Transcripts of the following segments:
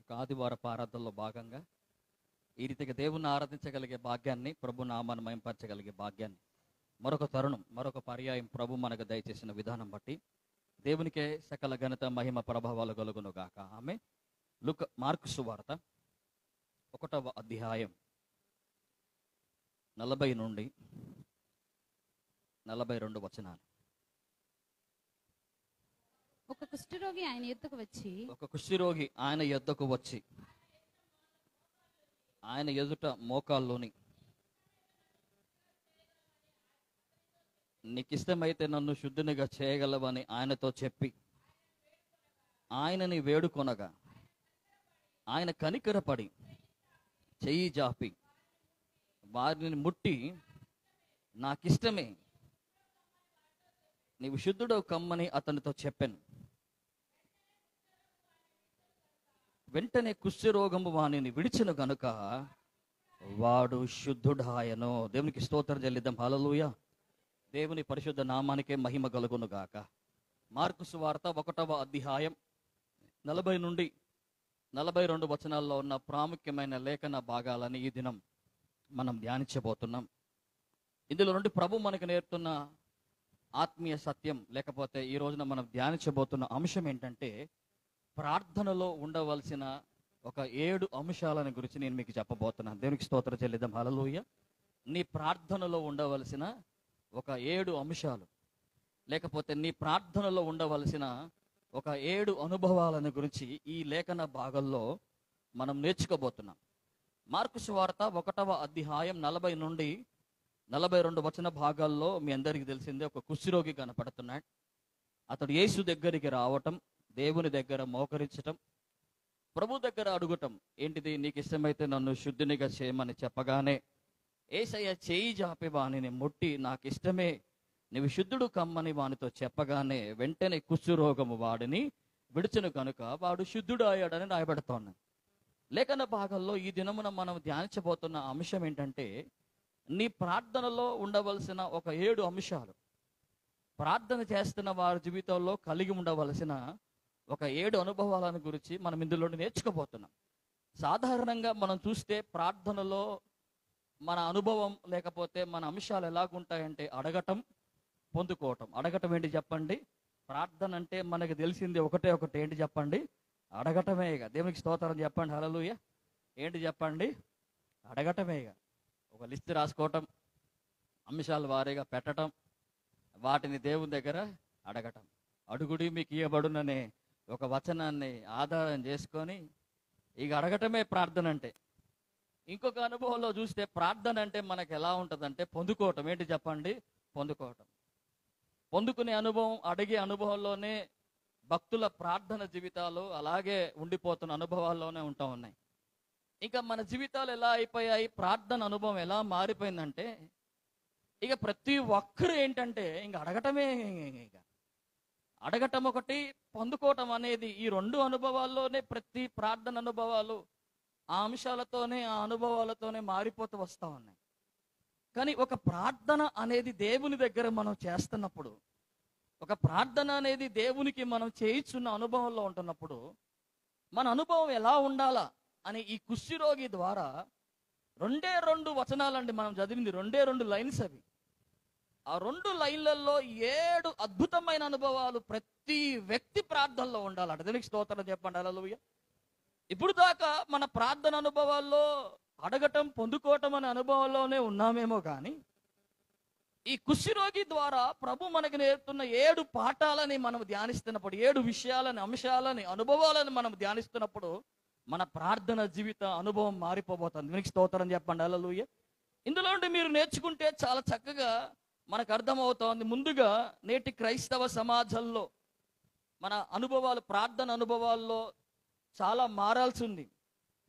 యొక్క ఆదివారపు ఆరాధనలో భాగంగా ఈ రీతిగా దేవుణ్ణి ఆరాధించగలిగే భాగ్యాన్ని, ప్రభు నామాన్ని మహింపరచగలిగే భాగ్యాన్ని మరొక తరుణం, మరొక పర్యాయం ప్రభు మనకు దయచేసిన విధానం బట్టి దేవునికే సకల ఘనత, మహిమ, ప్రభావాలు కలుగును గాక. ఆమె మార్కు సువార్త 1వ అధ్యాయం 40 నుండి 42 వచనాలు. ఒక కుష్ఠరోగి ఆయన యొద్దకు వచ్చి ఆయన ఎదుట మోకాల్లోని, నీకిష్టమైతే నన్ను శుద్ధినిగా చేయగలవని ఆయనతో చెప్పి ఆయనని వేడుకొనగా ఆయన కనికరపడి చెయ్యి జాపి వారిని ముట్టి, నాకిష్టమే, నీవు శుద్ధుడవు కమ్మని అతనితో చెప్పాను. వెంటనే కుష్ఠరోగము వానిని విడిచిన గనుక వాడు శుద్ధుడాయను. దేవునికి స్తోత్రం చెల్లిద్దాం. హల్లెలూయా. దేవుని పరిశుద్ధ నామానికే మహిమ కలుగును గాక. మార్కు సువార్త 1వ అధ్యాయం 40 నుండి 42 వచనాల్లో ఉన్న ప్రాముఖ్యమైన లేఖన భాగాలని ఈ దినం మనం ధ్యానించబోతున్నాం. ఇందులో నుండి ప్రభు మనకు నేర్పుతున్న ఆత్మీయ సత్యం, లేకపోతే ఈ రోజున మనం ధ్యానించబోతున్న అంశం ఏంటంటే, ప్రార్థనలో ఉండవలసిన ఒక 7 అంశాలను గురించి నేను మీకు చెప్పబోతున్నాను. దేవునికి స్తోత్రం చెల్లిద్దాం. హల్లెలూయా. నీ ప్రార్థనలో ఉండవలసిన ఒక 7 అంశాలు, లేకపోతే నీ ప్రార్థనలో ఉండవలసిన ఒక 7 అనుభవాలను గురించి ఈ లేఖన భాగంలో మనం నేర్చుకోబోతున్నాం. మార్కు సువార్త 1వ అధ్యాయం 40 నుండి 42 వచన భాగాల్లో మీ అందరికీ తెలిసిందే, ఒక కుష్ఠరోగి కనపడుతున్నాడు. అతడు యేసు దగ్గరికి రావటం, దేవుని దగ్గర మోకరించటం, ప్రభు దగ్గర అడుగటం ఏంటిది, నీకు ఇష్టమైతే నన్ను శుద్ధినిగా చేయమని చెప్పగానే యేసయ్య చేయి జాపి వానిని ముట్టి, నాకు ఇష్టమే, నీవు శుద్ధుడు కమ్మని వానితో చెప్పగానే వెంటనే కుష్ఠరోగము వాడిని విడిచెను కనుక వాడు శుద్ధుడు అయ్యాడని రాయబడుతోంది. లేఖన భాగంలో ఈ దినమున మనం ధ్యానించబోతున్న అంశం ఏంటంటే, నీ ప్రార్థనలో ఉండవలసిన ఒక 7 అంశాలు, ప్రార్థన చేస్తున్న వారి జీవితంలో కలిగి ఉండవలసిన ఒక 7 అనుభవాలను గురించి మనం ఇందులో నేర్చుకోబోతున్నాం. సాధారణంగా మనం చూస్తే ప్రార్థనలో మన అనుభవం, లేకపోతే మన అంశాలు ఎలాగుంటాయంటే అడగటం, పొందుకోవటం. అడగటం ఏంటి చెప్పండి? ప్రార్థన అంటే మనకు తెలిసింది ఒకటే ఏంటి చెప్పండి? అడగటమే. ఇక దేవునికి స్తోత్రం చెప్పండి. హల్లెలూయా. ఏంటి చెప్పండి? అడగటమే. ఇక ఒక లిస్ట్ రాసుకోవటం, అంశాల వారీగా పెట్టడం, వాటిని దేవుని దగ్గర అడగటం. అడుగుడి మీకు ఇవ్వబడుననే ఒక వచనాన్ని ఆధారం చేసుకొని ఇక అడగటమే ప్రార్థన అంటే. ఇంకొక అనుభవంలో చూస్తే ప్రార్థన అంటే మనకు ఎలా ఉంటుందంటే పొందుకోవటం. ఏంటి చెప్పండి? పొందుకోవటం. పొందుకునే అనుభవం, అడిగే అనుభవంలోనే భక్తుల ప్రార్థన జీవితాలు అలాగే ఉండిపోతున్న అనుభవాల్లోనే ఉంటా ఉన్నాయి. ఇంకా మన జీవితాలు ఎలా అయిపోయాయి, ప్రార్థన అనుభవం ఎలా మారిపోయిందంటే, ఇక ప్రతి ఒక్కరు ఏంటంటే ఇంక అడగటమే. ఇక అడగటం ఒకటి, పొందుకోవటం అనేది, ఈ 2 అనుభవాల్లోనే ప్రతి ప్రార్థన అనుభవాలు ఆ అంశాలతోనే, ఆ అనుభవాలతోనే మారిపోతూ వస్తూ ఉన్నాయి. కానీ ఒక ప్రార్థన అనేది దేవుని దగ్గర మనం చేస్తున్నప్పుడు, ఒక ప్రార్థన అనేది దేవునికి మనం చేయిస్తున్న అనుభవంలో ఉంటున్నప్పుడు, మన అనుభవం ఎలా ఉండాలా అని ఈ కుష్ఠరోగి ద్వారా 2 వచనాలండి మనం చదివింది, 2 లైన్స్ అవి. ఆ 2 లైన్లలో 7 అద్భుతమైన అనుభవాలు ప్రతి వ్యక్తి ప్రార్థనలో ఉండాలంట. దేవునికి స్తోత్రం చెప్పండి. హల్లెలూయా. ఇప్పుడు దాకా మన ప్రార్థన అనుభవాల్లో అడగటం, పొందుకోవటం అనే అనుభవంలోనే ఉన్నామేమో కానీ, ఈ కుష్ఠరోగి ద్వారా ప్రభు మనకు నేర్పుతున్న 7 పాఠాలని మనం ధ్యానిస్తున్నప్పుడు, 7 విషయాలని, అంశాలని, అనుభవాలని మనం ధ్యానిస్తున్నప్పుడు మన ప్రార్థన జీవిత అనుభవం మారిపోబోతుంది. మీకు స్తోత్రం చెప్పండి. హల్లెలూయా. ఇందులో నుండి మీరు నేర్చుకుంటే చాలా చక్కగా మనకు అర్థమవుతోంది. ముందుగా నేటి క్రైస్తవ సమాజంలో మన అనుభవాలు, ప్రార్థన అనుభవాల్లో చాలా మారాల్సి ఉంది.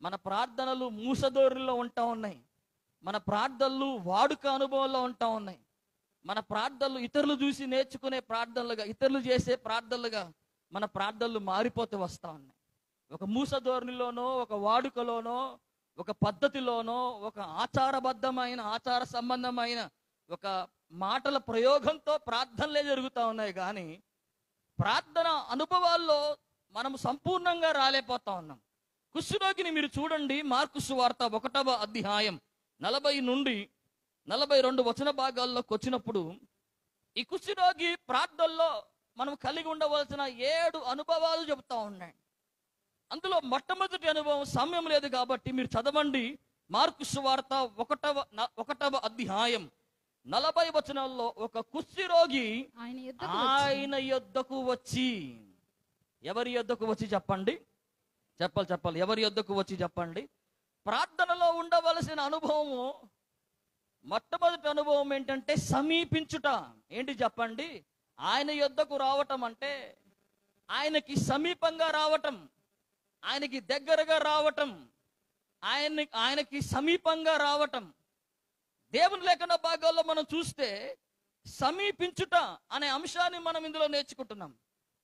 మన ప్రార్థనలు మూసధోరణిలో ఉంటా ఉన్నాయి. మన ప్రార్థనలు వాడుక అనుభవంలో ఉంటా ఉన్నాయి. మన ప్రార్థనలు ఇతరులు చూసి నేర్చుకునే ప్రార్థనలుగా, ఇతరులు చేసే ప్రార్థనలుగా మన ప్రార్థనలు మారిపోతూ వస్తూ ఉన్నాయి. ఒక మూసధోరణిలోనో, ఒక వాడుకలోనో, ఒక పద్ధతిలోనో, ఒక ఆచారబద్ధమైన, ఆచార సంబంధమైన ఒక మాటల ప్రయోగంతో ప్రార్థనలే జరుగుతూ ఉన్నాయి. కానీ ప్రార్థన అనుభవాల్లో మనం సంపూర్ణంగా రాలేకపోతా ఉన్నాం. కుష్ఠరోగిని మీరు చూడండి, మార్కు సువార్త 1వ అధ్యాయం 40 నుండి 42 వచన భాగాల్లోకి వచ్చినప్పుడు ఈ కుష్ఠరోగి ప్రార్థనలో మనం కలిగి ఉండవలసిన 7 అనుభవాలు చెబుతా ఉన్నాయి. అందులో మొట్టమొదటి అనుభవం సమయం లేదు కాబట్టి మీరు చదవండి. మార్కు సువార్త 1వ అధ్యాయం 40 వచనాల్లో ఒక కుష్ఠరోగి ఆయన యొద్దకు వచ్చి, ఎవరి యొద్దకు వచ్చి చెప్పండి, చెప్పాలి, ఎవరి యొద్దకు వచ్చి చెప్పండి. ప్రార్థనలో ఉండవలసిన అనుభవము, మొట్టమొదటి అనుభవం ఏంటంటే సమీపించుట. ఏంటి చెప్పండి? ఆయన యొద్దకు రావటం అంటే ఆయనకి సమీపంగా రావటం, ఆయనకి దగ్గరగా రావటం, ఆయనకి సమీపంగా రావటం. దేవుని లేఖన భాగాల్లో మనం చూస్తే సమీపించుట అనే అంశాన్ని మనం ఇందులో నేర్చుకుంటున్నాం.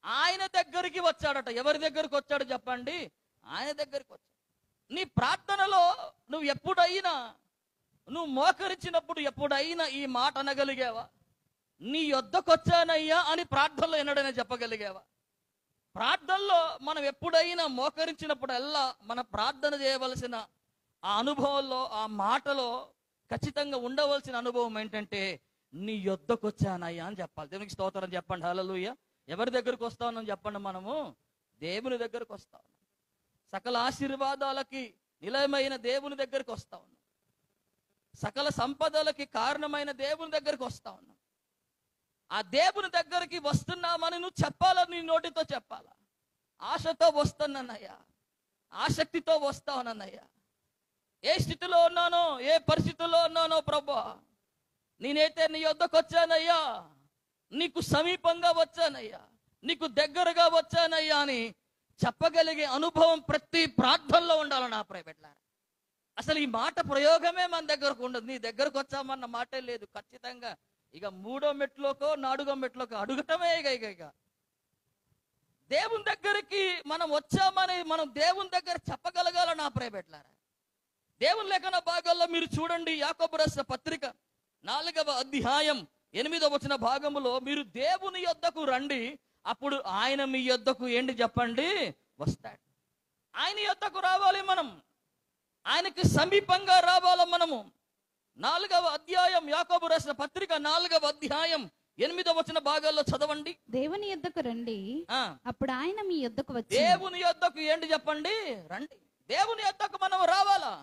ఆయన దగ్గరికి వచ్చాడట. ఎవరి దగ్గరికి వచ్చాడు చెప్పండి? ఆయన దగ్గరికి వచ్చాడు. నీ ప్రార్థనలో నువ్వు మోకరించినప్పుడు ఎప్పుడైనా ఈ మాట అనగలిగావా? నీ యొద్దకు వచ్చానయ్యా అని ప్రార్థనలో ఎన్నడైనా చెప్పగలిగావా? ప్రార్థనలో మనం ఎప్పుడైనా మోకరించినప్పుడల్లా మన ప్రార్థన చేయవలసిన ఆ అనుభవంలో, ఆ మాటలో ఖచ్చితంగా ఉండవలసిన అనుభవం ఏంటంటే నీ యొద్దకు వచ్చానయ్యా అని చెప్పాలి. దేవునికి స్తోత్రం చెప్పండి. హల్లెలూయా. ఎవరి దగ్గరకు వస్తామని చెప్పండి? మనము దేవుని దగ్గరకు వస్తా ఉన్నాం. సకల ఆశీర్వాదాలకి నిలయమైన దేవుని దగ్గరికి వస్తా ఉన్నాం. సకల సంపదలకి కారణమైన దేవుని దగ్గరికి వస్తా ఉన్నాం. ఆ దేవుని దగ్గరికి వస్తున్నామని నువ్వు చెప్పాలని నీ నోటితో చెప్పాలా? ఆశతో వస్తానన్నయ్యా, ఆసక్తితో వస్తానన్నయ్యా. ఏ స్థితిలో ఉన్నానో, ఏ పరిస్థితుల్లో ఉన్నానో ప్రభువా, నేనైతే నీ యొద్దకు వచ్చానయ్యా, నీకు సమీపంగా వచ్చానయ్యా, నీకు దగ్గరగా వచ్చానయ్యా అని చెప్పగలిగే అనుభవం ప్రతి ప్రార్థనలో ఉండాలి నా ప్రైవేట్లారా. అసలు ఈ మాట ప్రయోగమే మన దగ్గరకు ఉండదు. నీ దగ్గరకు వచ్చామన్న మాటే లేదు. ఖచ్చితంగా ఇక 3వ మెట్లోకో 4వ మెట్లోకో అడుగటమే. ఇక దేవుని దగ్గరికి మనం వచ్చామని మనం దేవుని దగ్గర చెప్పగలగాల నా ప్రైవేట్లారా. దేవుని లేఖన భాగాల్లో మీరు చూడండి, యాకోబు రాసిన పత్రిక 4వ అధ్యాయం 8వ వచన భాగములో మీరు దేవుని యొద్దకు రండి, అప్పుడు ఆయన మీ యొద్దకు ఏంటి చెప్పండి? వస్తాడు. ఆయన యొద్దకు రావాలి మనం, ఆయనకి సమీపంగా రావాలి మనము. 4వ అధ్యాయం యాకోబు రాసిన పత్రిక 4వ అధ్యాయం 8వ వచన భాగాల్లో చదవండి. దేవుని యొద్దకు రండి, అప్పుడు ఆయన మీ యొద్దకు వచ్చి. దేవుని యొద్దకు ఏంటి చెప్పండి? రండి. దేవుని యొద్దకు మనం రావాలా?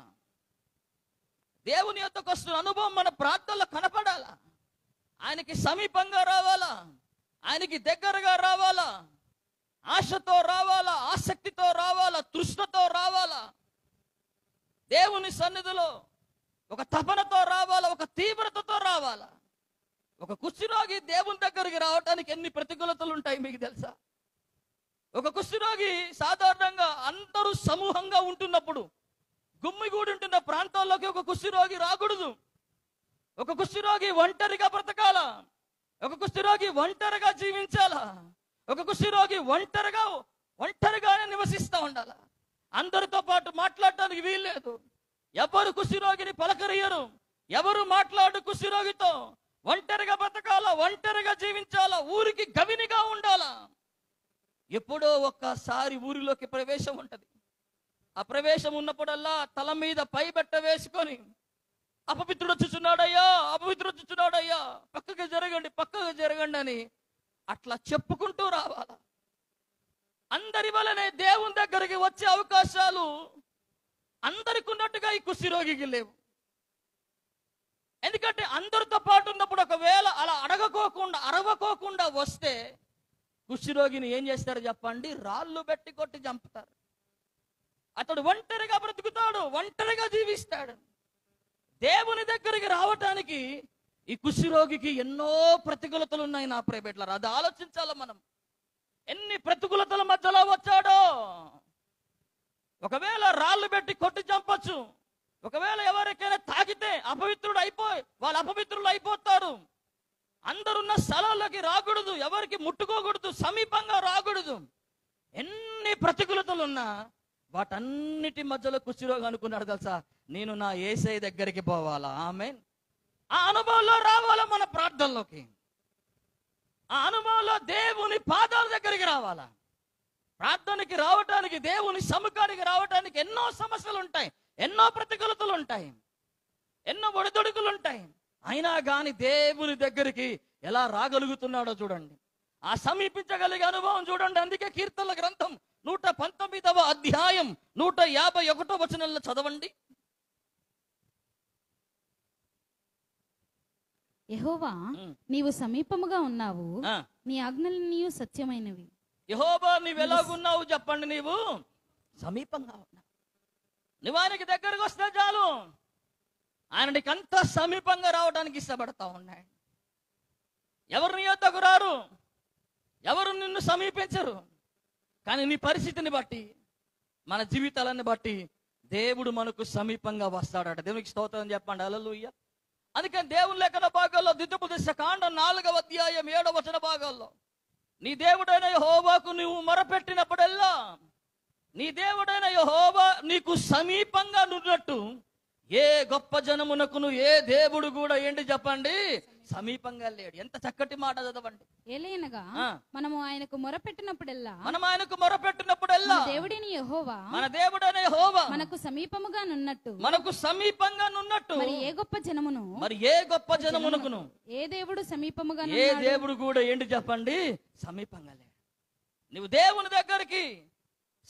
దేవుని యొద్దకు వస్తున్న అనుభవం మన ప్రార్థనలో కనపడాలా? ఆయనకి సమీపంగా రావాలా? ఆయనకి దగ్గరగా రావాలా? ఆశతో రావాలా? ఆసక్తితో రావాలా? తృష్ణతో రావాలా? దేవుని సన్నిధిలో ఒక తపనతో రావాలా? ఒక తీవ్రతతో రావాలా? ఒక కుష్ఠరోగి దేవుని దగ్గరికి రావడానికి ఎన్ని ప్రతికూలతలు ఉంటాయి మీకు తెలుసా? ఒక కుష్ఠరోగి సాధారణంగా అందరూ సమూహంగా ఉంటున్నప్పుడు, గుమ్మిగూడుంటున్న ప్రాంతాల్లోకి ఒక కుష్ఠరోగి రాకూడదు. ఒక కుష్ఠరోగి ఒంటరిగా బ్రతకాలా? ఒక కుష్ఠరోగి ఒంటరిగా జీవించాలా? ఒక కుష్ఠరోగి ఒంటరిగానే నివసిస్తూ ఉండాలా? అందరితో పాటు మాట్లాడటానికి వీల్లేదు. ఎవరు కుష్ఠరోగిని పలకరియరు, ఎవరు మాట్లాడు కుష్ఠరోగితో. ఒంటరిగా బ్రతకాలా, ఒంటరిగా జీవించాలా, ఊరికి గవినిగా ఉండాలా. ఎప్పుడో ఒక్కసారి ఊరిలోకి ప్రవేశం ఉంటది. ఆ ప్రవేశం ఉన్నప్పుడల్లా తల మీద పై బెట్ట వేసుకొని అపవిత్రుడు వచ్చుచున్నాడయ్యా, అపవిత్రుడు వచ్చుచున్నాడయ్యా, పక్కకి జరగండి అని అట్లా చెప్పుకుంటూ రావాలా. అందరి వలనే దేవుని దగ్గరికి వచ్చే అవకాశాలు అందరికి ఉన్నట్టుగా ఈ కుష్ఠరోగికి లేవు. ఎందుకంటే అందరితో పాటు ఉన్నప్పుడు ఒకవేళ అలా అరవకోకుండా వస్తే కుష్ఠరోగిని ఏం చేస్తారు చెప్పండి? రాళ్ళు పెట్టి కొట్టి చంపుతారు. అతడు ఒంటరిగా బ్రతుకుతాడు, ఒంటరిగా జీవిస్తాడు. దేవుని దగ్గరికి రావటానికి ఈ కుష్ఠరోగికి ఎన్నో ప్రతికూలతలు ఉన్నాయి నా ప్రైవేట్లర్. అది ఆలోచించాలి మనం. ఎన్ని ప్రతికూలతల మధ్యలో వచ్చాడో. ఒకవేళ రాళ్ళు పెట్టి కొట్టి చంపచ్చు. ఒకవేళ ఎవరికైనా తాకితే వాళ్ళు అపవిత్రులు అయిపోతారు. అందరున్న స్థలాల్లోకి రాకూడదు, ఎవరికి ముట్టుకోకూడదు, సమీపంగా రాకూడదు. ఎన్ని ప్రతికూలతలున్నా వాటన్నిటి మధ్యలో కుష్ఠరోగి అనుకున్నాడు తెలుసా, నేను నా యేసయ్య దగ్గరికి పోవాలా. ఆమేన్. ఆ అనుభవంలో రావాలా మన ప్రార్థనలోకి. ఆ అనుభవంలో దేవుని పాదాల దగ్గరికి రావాలా. ప్రార్థనకి రావటానికి, దేవుని సముఖానికి రావటానికి ఎన్నో సమస్యలు ఉంటాయి, ఎన్నో ప్రతికూలతలు ఉంటాయి, ఎన్నో ఒడిదొడుకులు ఉంటాయి. అయినా కానీ దేవుని దగ్గరికి ఎలా రాగలుగుతున్నాడో చూడండి, ఆ సమీపించగలిగే అనుభవం చూడండి. అందుకే కీర్తనల గ్రంథం 119వ అధ్యాయం 151వ వచనంలో చదవండి. యెహోవా, నీవు సమీపముగా ఉన్నావు, నీ ఆజ్ఞలు నీవు సత్యమైనవి. యెహోవా, నీవు ఎలాగున్నావు చెప్పండి? నీవు సమీపంగా ఉన్నావు. నువ్వు ఆయనకి దగ్గరకు వస్తే చాలు, ఆయన నీకు అంత సమీపంగా రావడానికి ఇష్టపడతా ఉన్నాడు. ఎవరు నీ యొద్దకు రారు, ఎవరు నిన్ను సమీపించరు. కానీ నీ పరిస్థితిని బట్టి, మన జీవితాలను బట్టి దేవుడు మనకు సమీపంగా వస్తాడట. దేవునికి స్తోత్రం చెప్పండి. హల్లెలూయా. అందుకని దేవుని లేఖన భాగాల్లో ద్వితీయోపదేశ కాండం 4వ అధ్యాయం 7వ వచన భాగాల్లో, నీ దేవుడైన యెహోవాకు నువ్వు మొరపెట్టినప్పుడల్లా, నీ దేవుడైన యెహోవా నీకు సమీపంగా నున్నట్టు ఏ గొప్ప జనమునకును ఏ దేవుడు కూడా ఏంటి చెప్పండి, సమీపంగా లేడు. ఎంత చక్కటి మాట చదవండి. ఏలైనగా మనము ఆయనకు మొరపెట్టినప్పుడల్లా, మనం ఆయనకు మొరపెట్టినప్పుడల్లా దేవుడిని యెహోవా, మన దేవుడైన యెహోవా మనకు సమీపముగా నున్నట్టు, మనకు సమీపంగా నున్నట్టు మరి ఏ గొప్ప జనమును, మరి ఏ గొప్ప జనమునకును ఏ దేవుడు సమీపముగా ఏ దేవుడు కూడా ఏంటి చెప్పండి, సమీపంగా లేడు. నువ్వు దేవుని దగ్గరికి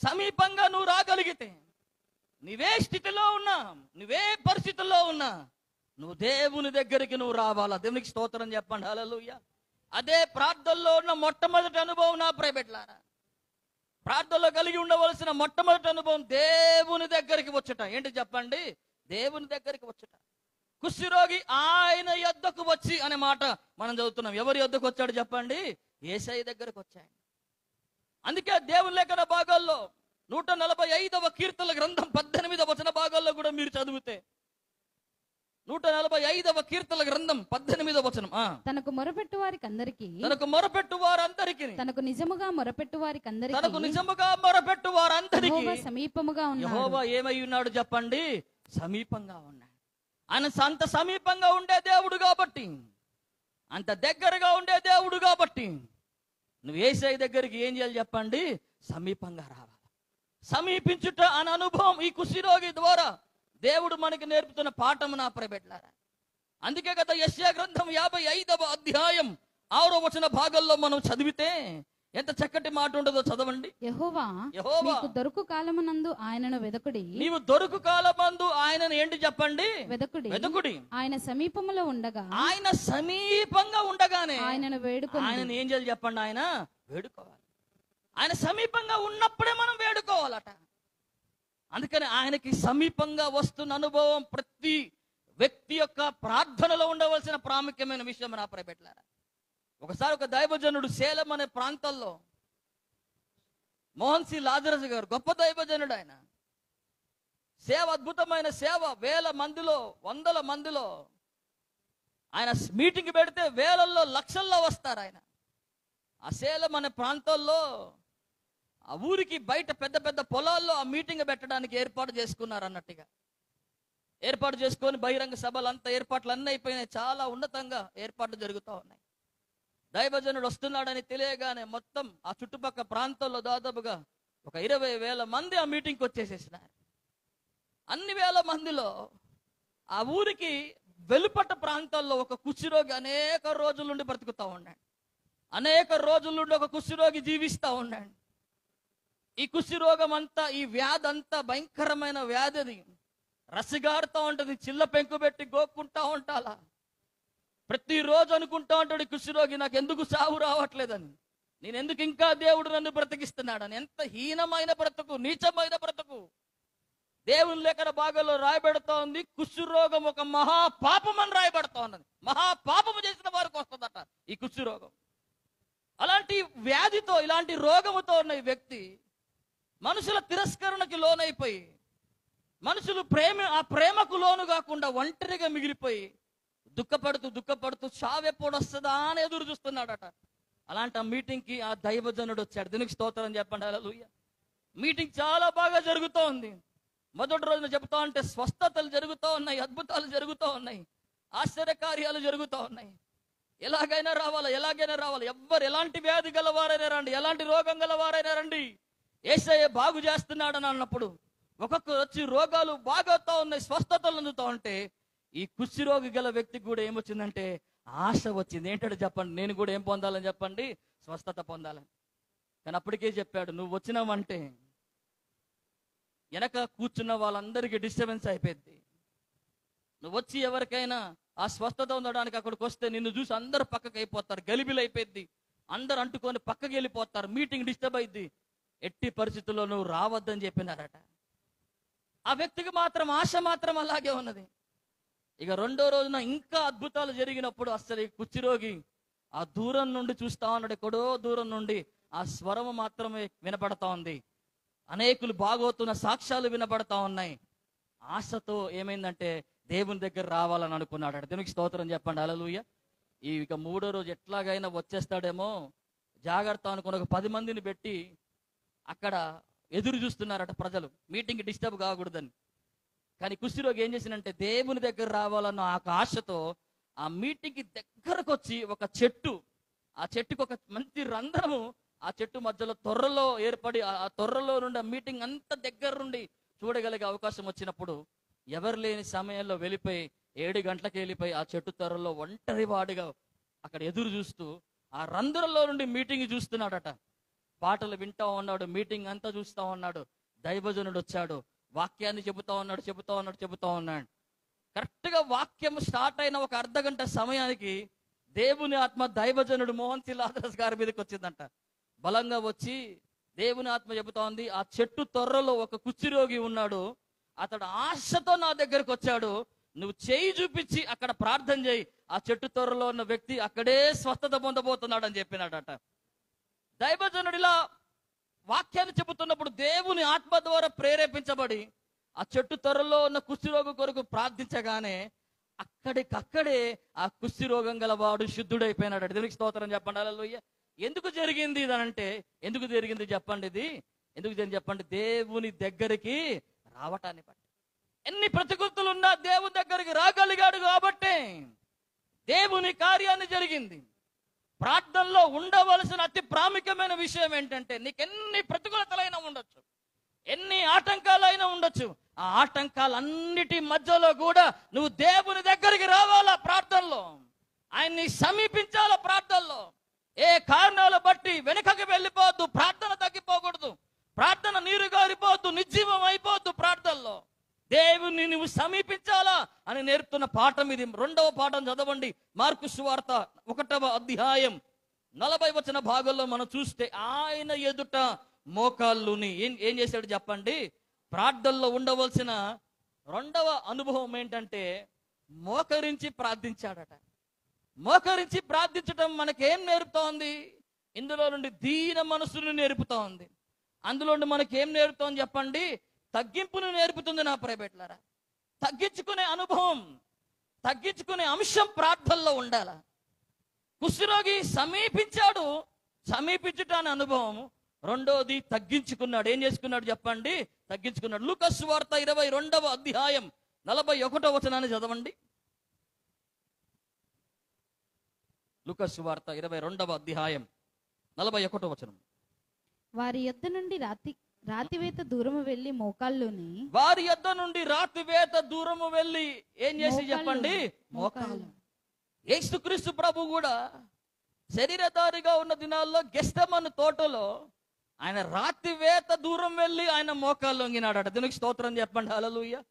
సమీపంగా నువ్వు రాగలిగితే, నువ్వే స్థితిలో ఉన్నా, నువ్వే పరిస్థితుల్లో ఉన్నా, నువ్వు దేవుని దగ్గరికి నువ్వు రావాలా. దేవునికి స్తోత్రం చెప్పండి. హల్లెలూయా. అదే ప్రార్థనలో ఉన్న మొట్టమొదటి అనుభవం నా ప్రియబిడ్డలారా. ప్రార్థనలో కలిగి ఉండవలసిన మొట్టమొదటి అనుభవం దేవుని దగ్గరికి వచ్చుట. ఏంటి చెప్పండి, దేవుని దగ్గరికి వచ్చుట. కుష్ఠరోగి ఆయన యొద్దకు వచ్చి అనే మాట మనం చదువుతున్నాం. ఎవరి యొద్దకు వచ్చాడు చెప్పండి, యేసయ్య దగ్గరకు వచ్చాడు. అందుకే దేవుని లేఖన భాగాల్లో 145వ కీర్తనల గ్రంథం 18వ వచన భాగాల్లో కూడా మీరు చదివితే, 145వ కీర్తనల గ్రంథం 18వ వచనం, తనకు మొరపెట్టు వారికి అందరికి, తనకు మొరపెట్టు వారందరికి, తనకు నిజముగా మొరపెట్టు వారికి అందరికి, తనకు నిజముగా మొరపెట్టు వారందరికి సమీపముగా ఉన్నాడు. యెహోవా ఏమై ఉన్నాడు చెప్పండి, సమీపంగా ఉన్నాడు. ఆయన అంత సమీపంగా ఉండే దేవుడు కాబట్టి, అంత దగ్గరగా ఉండే దేవుడు కాబట్టి, నువ్వు యేసయ్య దగ్గరికి ఏం చేయాలి చెప్పండి, సమీపంగా రావాలి. సమీపించుట అనే అనుభవం ఈ కుష్ఠరోగి ద్వారా దేవుడు మనకి నేర్పుతున్న పాఠము నా ప్రియబిడ్డలారా. అందుకే కదా యెషయా గ్రంథం 55వ అధ్యాయం 6వ వచన భాగంలో మనం చదివితే ఎంత చక్కటి మాట ఉండదో చదవండి. యెహోవా, నీకు దొరుకు కాలమునందు ఆయనను వెదకుడి, నీవు దొరుకు కాలమందు ఆయనను ఏంటి చెప్పండి, వెదకుడి, వెదకుడి. ఆయన సమీపములో ఉండగా, ఆయన సమీపంగా ఉండగానే ఆయనను వేడుకొని, ఆయనను ఏం చేయాలి చెప్పండి, ఆయన వేడుకోవాలి. ఆయన సమీపంగా ఉన్నప్పుడే మనం వేడుకోవాలట. అందుకని ఆయనకి సమీపంగా వస్తున్న అనుభవం ప్రతి వ్యక్తి యొక్క ప్రార్థనలో ఉండవలసిన ప్రాముఖ్యమైన విషయం నా ప్రియబిడ్డలారా. ఒకసారి ఒక దైవజనుడు సేలం అనే ప్రాంతాల్లో, మోహన్ సి లాజరస్ గారు, గొప్ప దైవజనుడు. ఆయన సేవ, అద్భుతమైన సేవ, వేల మందిలో, వందల మందిలో ఆయన మీటింగ్ పెడితే వేలల్లో లక్షల్లో వస్తారు. ఆయన ఆ సేలం అనే ప్రాంతాల్లో ఆ ఊరికి బయట పెద్ద పెద్ద పొలాల్లో ఆ మీటింగ్ పెట్టడానికి ఏర్పాటు చేసుకున్నారు అన్నట్టుగా. ఏర్పాటు చేసుకొని బహిరంగ సభలు అంతా ఏర్పాట్లు అన్నీ అయిపోయినాయి. చాలా ఉన్నతంగా ఏర్పాట్లు జరుగుతూ ఉన్నాయి. దైవజనుడు వస్తున్నాడని తెలియగానే మొత్తం ఆ చుట్టుపక్కల ప్రాంతాల్లో దాదాపుగా ఒక 20,000 మంది ఆ మీటింగ్కి వచ్చేసేసినారు. అన్ని వేల మందిలో ఆ ఊరికి వెలుపట ప్రాంతాల్లో ఒక కుష్ఠరోగి అనేక రోజుల నుండి బ్రతుకుతూ ఉన్నాడు. అనేక రోజుల నుండి ఒక కుష్ఠరోగి జీవిస్తూ ఉన్నాడు. ఈ కుష్ఠరోగం అంతా, ఈ వ్యాధి అంతా భయంకరమైన వ్యాధి. అది రసిగాడుతూ ఉంటుంది, చిల్ల పెంకు పెట్టి గోక్కుంటా ఉంటాలా. ప్రతిరోజు అనుకుంటా ఉంటాడు ఈ కుష్ఠరోగి, నాకు ఎందుకు సావు రావట్లేదని, నేను ఎందుకు ఇంకా దేవుడు నన్ను బ్రతికిస్తున్నాడని. ఎంత హీనమైన బ్రతుకు, నీచమైన బ్రతుకు. దేవుని లేఖన భాగంలో రాయబెడతా ఉంది, కుష్ఠరోగం ఒక మహాపాపం అని రాయబడతా ఉన్నది. మహాపాపము చేసిన వారికి వస్తుందట ఈ కుష్ఠరోగం. అలాంటి వ్యాధితో, ఇలాంటి రోగముతో ఉన్న ఈ వ్యక్తి మనుషుల తిరస్కరణకి లోనైపోయి, మనుషులు ఆ ప్రేమకు లోను కాకుండా ఒంటరిగా మిగిలిపోయి దుఃఖపడుతూ చావెప్పుడు వస్తుందా అని ఎదురు చూస్తున్నాడట. అలాంటి ఆ మీటింగ్కి ఆ దైవజనుడు వచ్చాడు. దీనికి స్తోత్రం చెప్పండి. హల్లెలూయా. మీటింగ్ చాలా బాగా జరుగుతూ ఉంది. మొదటి రోజున చెప్తా ఉంటే స్వస్థతలు జరుగుతూ ఉన్నాయి, అద్భుతాలు జరుగుతూ ఉన్నాయి, ఆశ్చర్యకార్యాలు జరుగుతూ ఉన్నాయి. ఎలాగైనా రావాలి. ఎవ్వరు ఎలాంటి వ్యాధి గలవారైనా రండి, ఎలాంటి రోగం గలవారైనా రండి, యేసయ్య బాగు చేస్తున్నాడని అన్నప్పుడు ఒక్కొక్కరు వచ్చి రోగాలు బాగవుతా ఉన్నాయి, స్వస్థతలు అందుతూ ఉంటే ఈ కుష్ఠరోగి గల వ్యక్తికి కూడా ఏమొచ్చిందంటే ఆశ వచ్చింది. ఏంటంటే చెప్పండి, నేను కూడా ఏం పొందాలని చెప్పండి, స్వస్థత పొందాలని. కానీ అప్పటికే చెప్పాడు, నువ్వు వచ్చినావంటే వెనక కూర్చున్న వాళ్ళందరికీ డిస్టర్బెన్స్ అయిపోద్ది. నువ్వు వచ్చి ఎవరికైనా ఆ స్వస్థత ఉండడానికి అక్కడికి వస్తే నిన్ను చూసి అందరు పక్కకి అయిపోతారు, గలిబిలు అయిపోద్ది, అందరు అంటుకొని పక్కకి వెళ్ళిపోతారు, మీటింగ్ డిస్టర్బ్ అయింది. ఎట్టి పరిస్థితుల్లో నువ్వు రావద్దని చెప్పినారట. ఆ వ్యక్తికి మాత్రం ఆశ మాత్రం అలాగే ఉన్నది. ఇక రెండో రోజున ఇంకా అద్భుతాలు జరిగినప్పుడు అసలు ఈ కుష్ఠరోగి ఆ దూరం నుండి చూస్తా ఉన్నాడు. ఎక్కడో దూరం నుండి ఆ స్వరం మాత్రమే వినపడతా ఉంది. అనేకులు బాగోతున్న సాక్ష్యాలు వినపడతా ఉన్నాయి. ఆశతో ఏమైందంటే దేవుని దగ్గర రావాలని అనుకున్నాడు. దేవునికి స్తోత్రం చెప్పండి, హల్లెలూయా. ఇక మూడో రోజు ఎట్లాగైనా వచ్చేస్తాడేమో జాగ్రత్త అనుకుని ఒక 10 మందిని పెట్టి అక్కడ ఎదురు చూస్తున్నారట ప్రజలు, మీటింగ్ డిస్టర్బ్ కాకూడదని. కానీ కుష్ఠరోగి ఏం చేసినంటే దేవుని దగ్గర రావాలన్న ఆ ఆశతో ఆ మీటింగ్కి దగ్గరకు వచ్చి ఒక చెట్టు, ఆ చెట్టుకు ఒక మంచి రంధ్రము, ఆ చెట్టు మధ్యలో తొర్రలో ఏర్పడి ఆ తొర్రలో నుండి ఆ మీటింగ్ అంత దగ్గర నుండి చూడగలిగే అవకాశం వచ్చినప్పుడు ఎవరు లేని సమయంలో వెళ్ళిపోయి 7 గంటలకు వెళ్ళిపోయి ఆ చెట్టు తొర్రలో ఒంటరి వాడిగా అక్కడ ఎదురు చూస్తూ ఆ రంధ్రంలో నుండి మీటింగ్ చూస్తున్నాడట. పాటలు వింటా ఉన్నాడు, మీటింగ్ అంతా చూస్తా ఉన్నాడు. దైవజనుడు వచ్చాడు, వాక్యాన్ని చెబుతా ఉన్నాడు. కరెక్ట్గా వాక్యం స్టార్ట్ అయిన ఒక అర్ధగంట సమయానికి దేవుని ఆత్మ దైవజనుడు మోహన్ సిలాదరస్ గారి మీదకి వచ్చిందంట. బలంగా వచ్చి దేవుని ఆత్మ చెబుతా ఉంది, ఆ చెట్టు తొర్రలో ఒక కుష్ఠరోగి ఉన్నాడు, అతడు ఆశతో నా దగ్గరకు వచ్చాడు, నువ్వు చేయి చూపించి అక్కడ ప్రార్థన చేయి, ఆ చెట్టు తొర్రలో ఉన్న వ్యక్తి అక్కడే స్వస్థత పొందబోతున్నాడు అని చెప్పినాడట. దైవజనుడు ఇలా వాక్యాన్ని చెబుతున్నప్పుడు దేవుని ఆత్మ ద్వారా ప్రేరేపించబడి ఆ చెట్టు తొర్రలో ఉన్న కుష్ఠరోగి కొరకు ప్రార్థించగానే అక్కడికక్కడే ఆ కుష్ఠరోగం గలవాడు శుద్ధుడైపోయినాడు. దేవునికి స్తోత్రం చెప్పండి, హల్లెలూయా. ఎందుకు జరిగింది ఇదనంటే, ఎందుకు జరిగింది చెప్పండి, ఇది ఎందుకు జరిగింది చెప్పండి, దేవుని దగ్గరికి రావటాన్ని బట్టి. ఎన్ని ప్రతికూలతలు ఉన్నా దేవుని దగ్గరికి రాగలిగాడు కాబట్టి దేవుని కార్యాన్ని జరిగింది. ప్రార్థనలో ఉండవలసిన అతి ప్రాముఖ్యమైన విషయం ఏంటంటే, నీకు ఎన్ని ప్రతికూలతలైనా ఉండొచ్చు, ఎన్ని ఆటంకాలైనా ఉండొచ్చు, ఆ ఆటంకాలన్నిటి మధ్యలో కూడా నువ్వు దేవుని దగ్గరికి రావాలా. ప్రార్థనలో ఆయన్ని సమీపించాలా. ప్రార్థనలో ఏ కారణాలు బట్టి వెనుకకి వెళ్ళిపోవద్దు, ప్రార్థన తగ్గిపోకూడదు, ప్రార్థన నీరు గారిపోవద్దు, నిర్జీవం అయిపోవద్దు. ప్రార్థనలో దేవుని నువ్వు సమీపించాలా అని నేర్పుతున్న పాఠం ఇది. 2వ పాఠం చదవండి, మార్కు సువార్త 1వ అధ్యాయం 40 భాగంలో మనం చూస్తే ఆయన ఎదుట మోకాళ్ళుని ఏం చేశాడు చెప్పండి. ప్రార్థనలో ఉండవలసిన 2వ అనుభవం ఏంటంటే మోకరించి ప్రార్థించాడట. మోకరించి ప్రార్థించడం మనకేం నేర్పుతోంది? ఇందులో నుండి దీన మనసును నేర్పుతా ఉంది. అందులో నుండి మనకేం నేర్పుతోంది చెప్పండి? తగ్గింపును నేర్పుతుంది. నా ప్రైవేట్లారా, తగ్గించుకునే అనుభవం, తగ్గించుకునే అంశం ప్రార్థనలో ఉండాల. కుష్ఠరోగి సమీపించాడు, సమీపించుటాని అనుభవం. రెండోది తగ్గించుకున్నాడు. ఏం చేసుకున్నాడు చెప్పండి? తగ్గించుకున్నాడు. లూకా సువార్త 22వ అధ్యాయం 41వ వచనాన్ని చదవండి. లూకా సువార్త 22వ అధ్యాయం 41వ వచనం. వారి యొద్ద నుండి రాతివేత దూరము వెళ్ళి మోకాళ్ళుని, వారి యొద్ద నుండి రాతివేత దూరము వెళ్ళి ఏం చేసి చెప్పండి? మోకాళ్ళు. యేసుక్రీస్తు ప్రభు కూడా శరీరధారిగా ఉన్న దినాల్లో గెస్తమను తోటలో ఆయన రాతివేత దూరం వెళ్ళి ఆయన మోకాళ్ళు వంగినాడట. దీనికి స్తోత్రం చెప్పండి, హల్లెలూయా.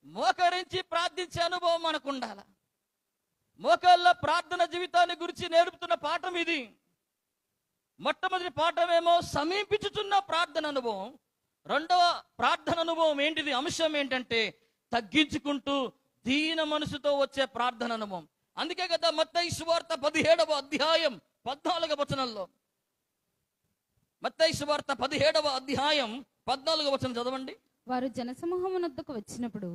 మోకరించి ప్రార్థించే అనుభవం మనకు ఉండాల. మోకాళ్ళ ప్రార్థన జీవితాన్ని గురించి నేర్పుతున్న పాఠం ఇది. మొట్టమొదటి పాఠం ఏమో సమీపించుతున్న ప్రార్థన అనుభవం. 2వ ప్రార్థన అనుభవం ఏంటిది? అంశం ఏంటంటే తగ్గించుకుంటూ దీన మనసుతో వచ్చే ప్రార్థన అనుభవం. అందుకే కదా మత్తయి సువార్త 17వ అధ్యాయం 14వ వచనంలో, మత్తయి సువార్త 17వ అధ్యాయం 14వ వచనం చదవండి. వారు జనసమూహమునొద్దకు వచ్చినప్పుడు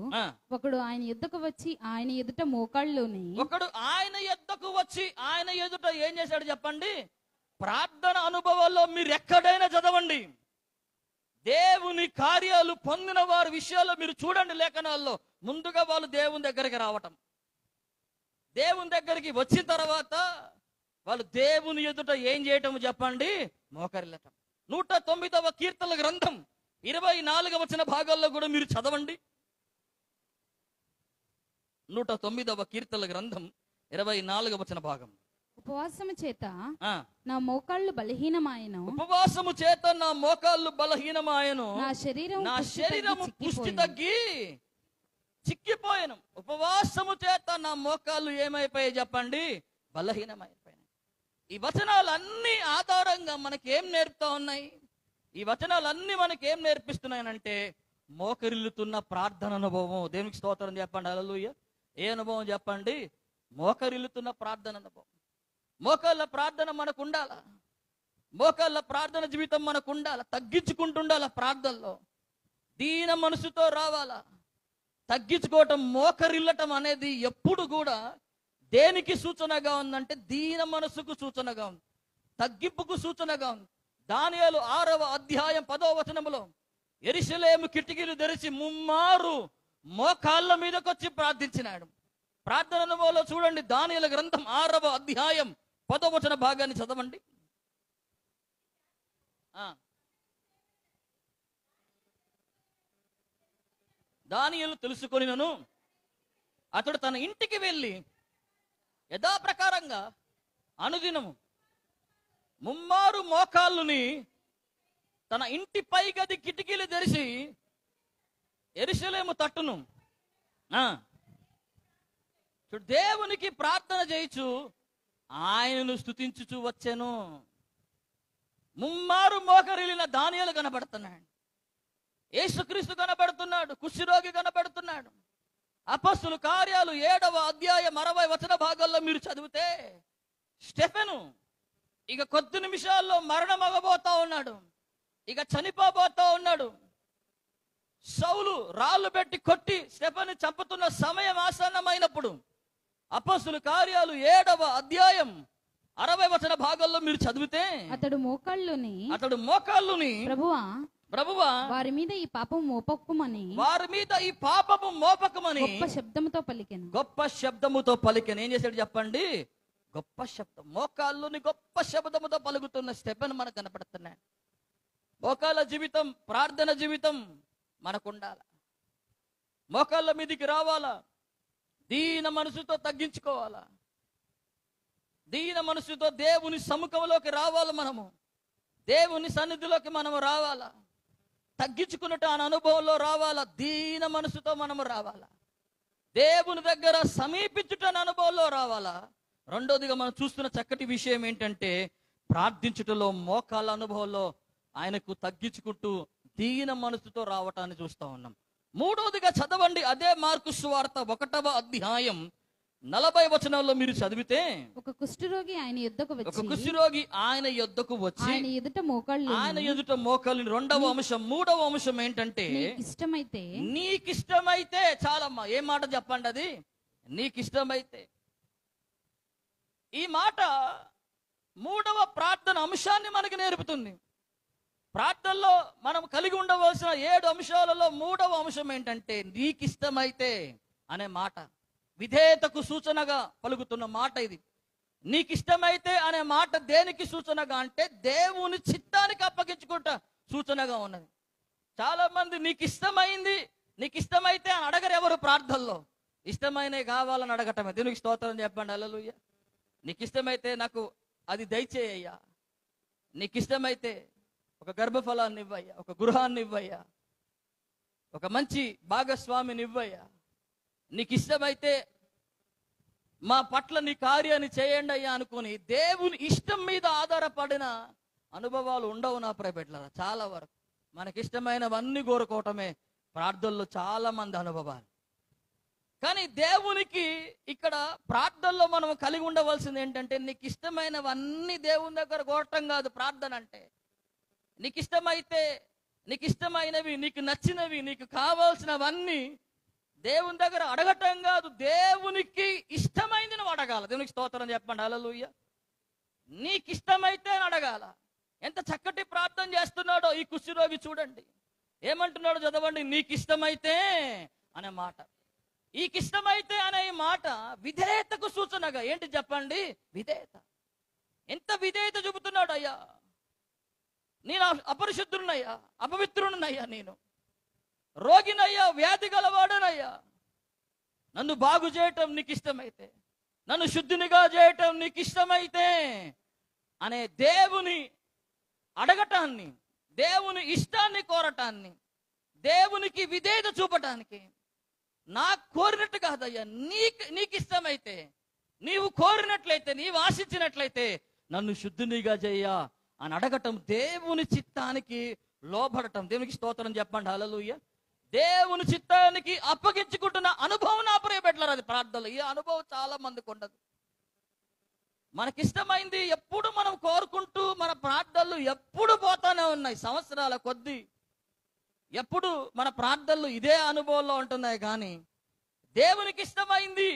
ఒకడు ఆయన యొద్దకు వచ్చి ఆయన ఎదుట మోకాళ్ళుని, ఒకడు ఆయన యొద్దకు వచ్చి ఆయన ఎదుట ఏం చేశాడు చెప్పండి? ప్రార్థన అనుభవాల్లో మీరు ఎక్కడైనా చదవండి, దేవుని కార్యాలు పొందిన వారి విషయాల్లో మీరు చూడండి. లేఖనాల్లో ముందుగా వాళ్ళు దేవుని దగ్గరికి రావటం, దేవుని దగ్గరికి వచ్చిన తర్వాత వాళ్ళు దేవుని ఎదుట ఏం చేయటం చెప్పండి? మోకరిల్లటం. 109వ కీర్తనల గ్రంథం 24వ వచన భాగాల్లో కూడా మీరు చదవండి. 109వ కీర్తనల గ్రంథం 24వ వచన భాగం. ఉపవాసము చేత నా మోకాళ్ళు బలహీనమాయను, ఉపవాసము చేత నా మోకాళ్ళు బలహీనమాయను, నా శరీరము పుష్టి తగ్గి చిక్కిపోయాను. ఉపవాసము చేత నా మోకాళ్ళు ఏమైపోయాయి చెప్పండి? బలహీనమైపోయాయి. ఈ వచనాలన్నీ ఆధారంగా మనకి ఏం నేర్పుతా ఉన్నాయి? ఈ వచనాలన్నీ మనకి ఏం నేర్పిస్తున్నాయనంటే మోకరిల్లుతున్న ప్రార్థన అనుభవం. దేవునికి స్తోత్రం చెప్పండి. హల్లెలూయా. ఏ అనుభవం చెప్పండి? మోకరిల్లుతున్న ప్రార్థన అనుభవం. మోకాళ్ళ ప్రార్థన మనకు ఉండాలా? మోకాళ్ళ ప్రార్థన జీవితం మనకు ఉండాలా? తగ్గించుకుంటుండాలా ప్రార్థనలో? దీన మనసుతో రావాలా? తగ్గించుకోవటం, మోకరిల్లటం అనేది ఎప్పుడు కూడా దేనికి సూచనగా ఉందంటే దీన మనసుకు సూచనగా ఉంది, తగ్గింపుకు సూచనగా ఉంది. దానియేలు 6వ అధ్యాయం 10వ వచనములో యెరూషలేము కిటికీలు తెరిచి ముమ్మారు మోకాళ్ళ మీదకొచ్చి ప్రార్థించినాడు. ప్రార్థన అనుభవంలో చూడండి, దానియేలు గ్రంథం 6వ అధ్యాయం 10వ వచన భాగాన్ని చదవండి. దానియేలు తెలుసుకొనినను అతడు తన ఇంటికి వెళ్ళి యథాప్రకారంగా అనుదినము ముమ్మారు మోకాళ్ళుని తన ఇంటి పై గది కిటికీలు తెరిచి యెరూషలేము తట్టును దేవునికి ప్రార్థన చేయొచ్చు, ఆయనను స్తుతించుచు వచ్చాను. ముమ్మారు మోకరిల్లిన దానియేలు కనబడుతున్నాడు, యేసుక్రీస్తు కనబడుతున్నాడు, కుష్ఠరోగి కనబడుతున్నాడు. అపొస్తలుల కార్యాలు 7వ అధ్యాయం 60వ వచన భాగాల్లో మీరు చదివితే స్టెఫెను ఇక కొద్ది నిమిషాల్లో మరణం అవ్వబోతా ఉన్నాడు, ఇక చనిపోబోతా ఉన్నాడు. సౌలు రాళ్ళు పెట్టి కొట్టి స్టెఫెను చంపుతున్న సమయం ఆసన్నమైనప్పుడు అపొస్తలుల కార్యాలు 7వ అధ్యాయం 60వ వచన భాగాల్లో మీరు చదివితే అతడు మోకాళ్ళుని ప్రభువా వారి మీద ఈ పాపము మోపకమని గొప్ప శబ్దముతో పలికెను. ఏం చేశాడు చెప్పండి? గొప్ప శబ్దం. మోకాళ్ళుని గొప్ప శబ్దముతో పలుకుతున్న స్టెఫెను మనకు కనపడుతున్నాడు. మోకాళ్ళ జీవితం, ప్రార్థన జీవితం మనకు ఉండాలి. మోకాళ్ళ మీదికి రావాలా? దీన మనసుతో తగ్గించుకోవాలా? దీన మనసుతో దేవుని సముఖంలోకి రావాలి. మనము దేవుని సన్నిధిలోకి మనము రావాలా? తగ్గించుకున్నట్టు ఆ అనుభవంలో రావాలా? దీన మనసుతో మనము రావాలా? దేవుని దగ్గర సమీపించుట అనుభవంలో రావాలా? రెండోదిగా మనం చూస్తున్న చక్కటి విషయం ఏంటంటే ప్రార్థించుటలో మోకాళ్ళ అనుభవంలో ఆయనకు తగ్గించుకుంటూ దీన మనసుతో రావటాన్ని చూస్తా ఉన్నాం. మూడోదిగా చదవండి, అదే మార్కు సువార్త 1వ అధ్యాయం 40 వచనాల్లో మీరు చదివితే ఒక కుష్ఠరోగి ఆయన యొద్దకు వచ్చి ఆయన ఎదుట మోకాళ్ళు. రెండవ అంశం. మూడవ అంశం ఏంటంటే నీకిష్టమైతే చాలమ్మా. ఏ మాట చెప్పండి అది? నీకిష్టమైతే. ఈ మాట మూడవ ప్రార్థన అంశాన్ని మనకు నేర్పుతుంది. ప్రార్థనలో మనం కలిగి ఉండవలసిన 7 అంశాలలో మూడవ అంశం ఏంటంటే నీకిష్టమైతే అనే మాట. విధేయతకు సూచనగా పలుకుతున్న మాట ఇది. నీకిష్టమైతే అనే మాట దేనికి సూచనగా అంటే దేవుని చిత్తానికి అప్పగించుకుంటా సూచనగా ఉన్నది. చాలా మంది నీకిష్టమైతే అని అడగరు ఎవరు ప్రార్థనలో. ఇష్టమైనవి కావాలని అడగటమే. దేవునికి స్తోత్రం చెప్పండి. హల్లెలూయా. నీకిష్టమైతే నాకు అది దయచేయ్యా, నీకిష్టమైతే ఒక గర్భఫలాన్ని ఇవ్వయ్యా, ఒక గృహాన్ని ఇవ్వయ్యా, ఒక మంచి భాగస్వామిని ఇవ్వయ్యా, నీకు ఇష్టమైతే మా పట్ల నీ కార్యాన్ని చేయండి అయ్యా అనుకుని దేవుని ఇష్టం మీద ఆధారపడిన అనుభవాలు ఉండవు నా ప్రైవేట్ల. చాలా వరకు మనకిష్టమైనవన్నీ కోరుకోవటమే ప్రార్థనలో చాలా మంది అనుభవాలు. కానీ దేవునికి ఇక్కడ ప్రార్థనలో మనం కలిగి ఉండవలసింది ఏంటంటే నీకు ఇష్టమైనవన్నీ దేవుని దగ్గర కోరటం కాదు. ప్రార్థన అంటే నీకు ఇష్టమైతే, నీకు ఇష్టమైనవి, నీకు నచ్చినవి, నీకు కావాల్సినవన్నీ దేవుని దగ్గర అడగటం కాదు. దేవునికి ఇష్టమైంది నువ్వు అడగాల. దేవునికి స్తోత్రం చెప్పండి. హల్లెలూయా. నీకు ఇష్టమైతే అని అడగాల. ఎంత చక్కటి ప్రార్థన చేస్తున్నాడో ఈ కుష్ఠరోగి చూడండి. ఏమంటున్నాడో చదవండి. నీకు ఇష్టమైతే అనే మాట. ఈకిష్టమైతే అనే ఈ మాట విధేయతకు సూచనగా. ఏంటి చెప్పండి? విధేయత. ఎంత విధేయత చూపుతున్నాడు అయ్యా. నేను అపరిశుద్ధుడినయ్యా, అపవిత్రుడినయ్యా, నేను రోగినయ్యా, వ్యాధి గలవాడనయ్యా. నన్ను బాగు చేయటం నీకు ఇష్టమైతే, నన్ను శుద్ధినిగా చేయటం నీకు ఇష్టమైతే అనే దేవుని అడగటాన్ని, దేవుని ఇష్టాన్ని కోరటాన్ని, దేవునికి విధేయత చూపటానికి, నాకు కోరినట్టు కాదయ్యా, నీకు ఇష్టమైతే, నీవు కోరినట్లయితే, నీవు ఆశించినట్లయితే నన్ను శుద్ధినిగా చెయ్యా అని అడగటం, దేవుని చిత్తానికి లోబడటం. దేవునికి స్తోత్రం చెప్పండి, హల్లెలూయా. దేవుని చిత్తానికి అప్పగించుకుంటున్న అనుభవం నా ప్రియ బిడ్డలారా, అది ప్రార్థనలు. ఈ అనుభవం చాలా మందికి ఉండదు. మనకిష్టమైంది ఎప్పుడు మనం కోరుకుంటూ మన ప్రార్థనలు ఎప్పుడు పోతానే ఉన్నాయి, సంవత్సరాల కొద్దీ ఎప్పుడు మన ప్రార్థనలు ఇదే అనుభవంలో ఉంటున్నాయి. కానీ దేవునికి ఇష్టమైంది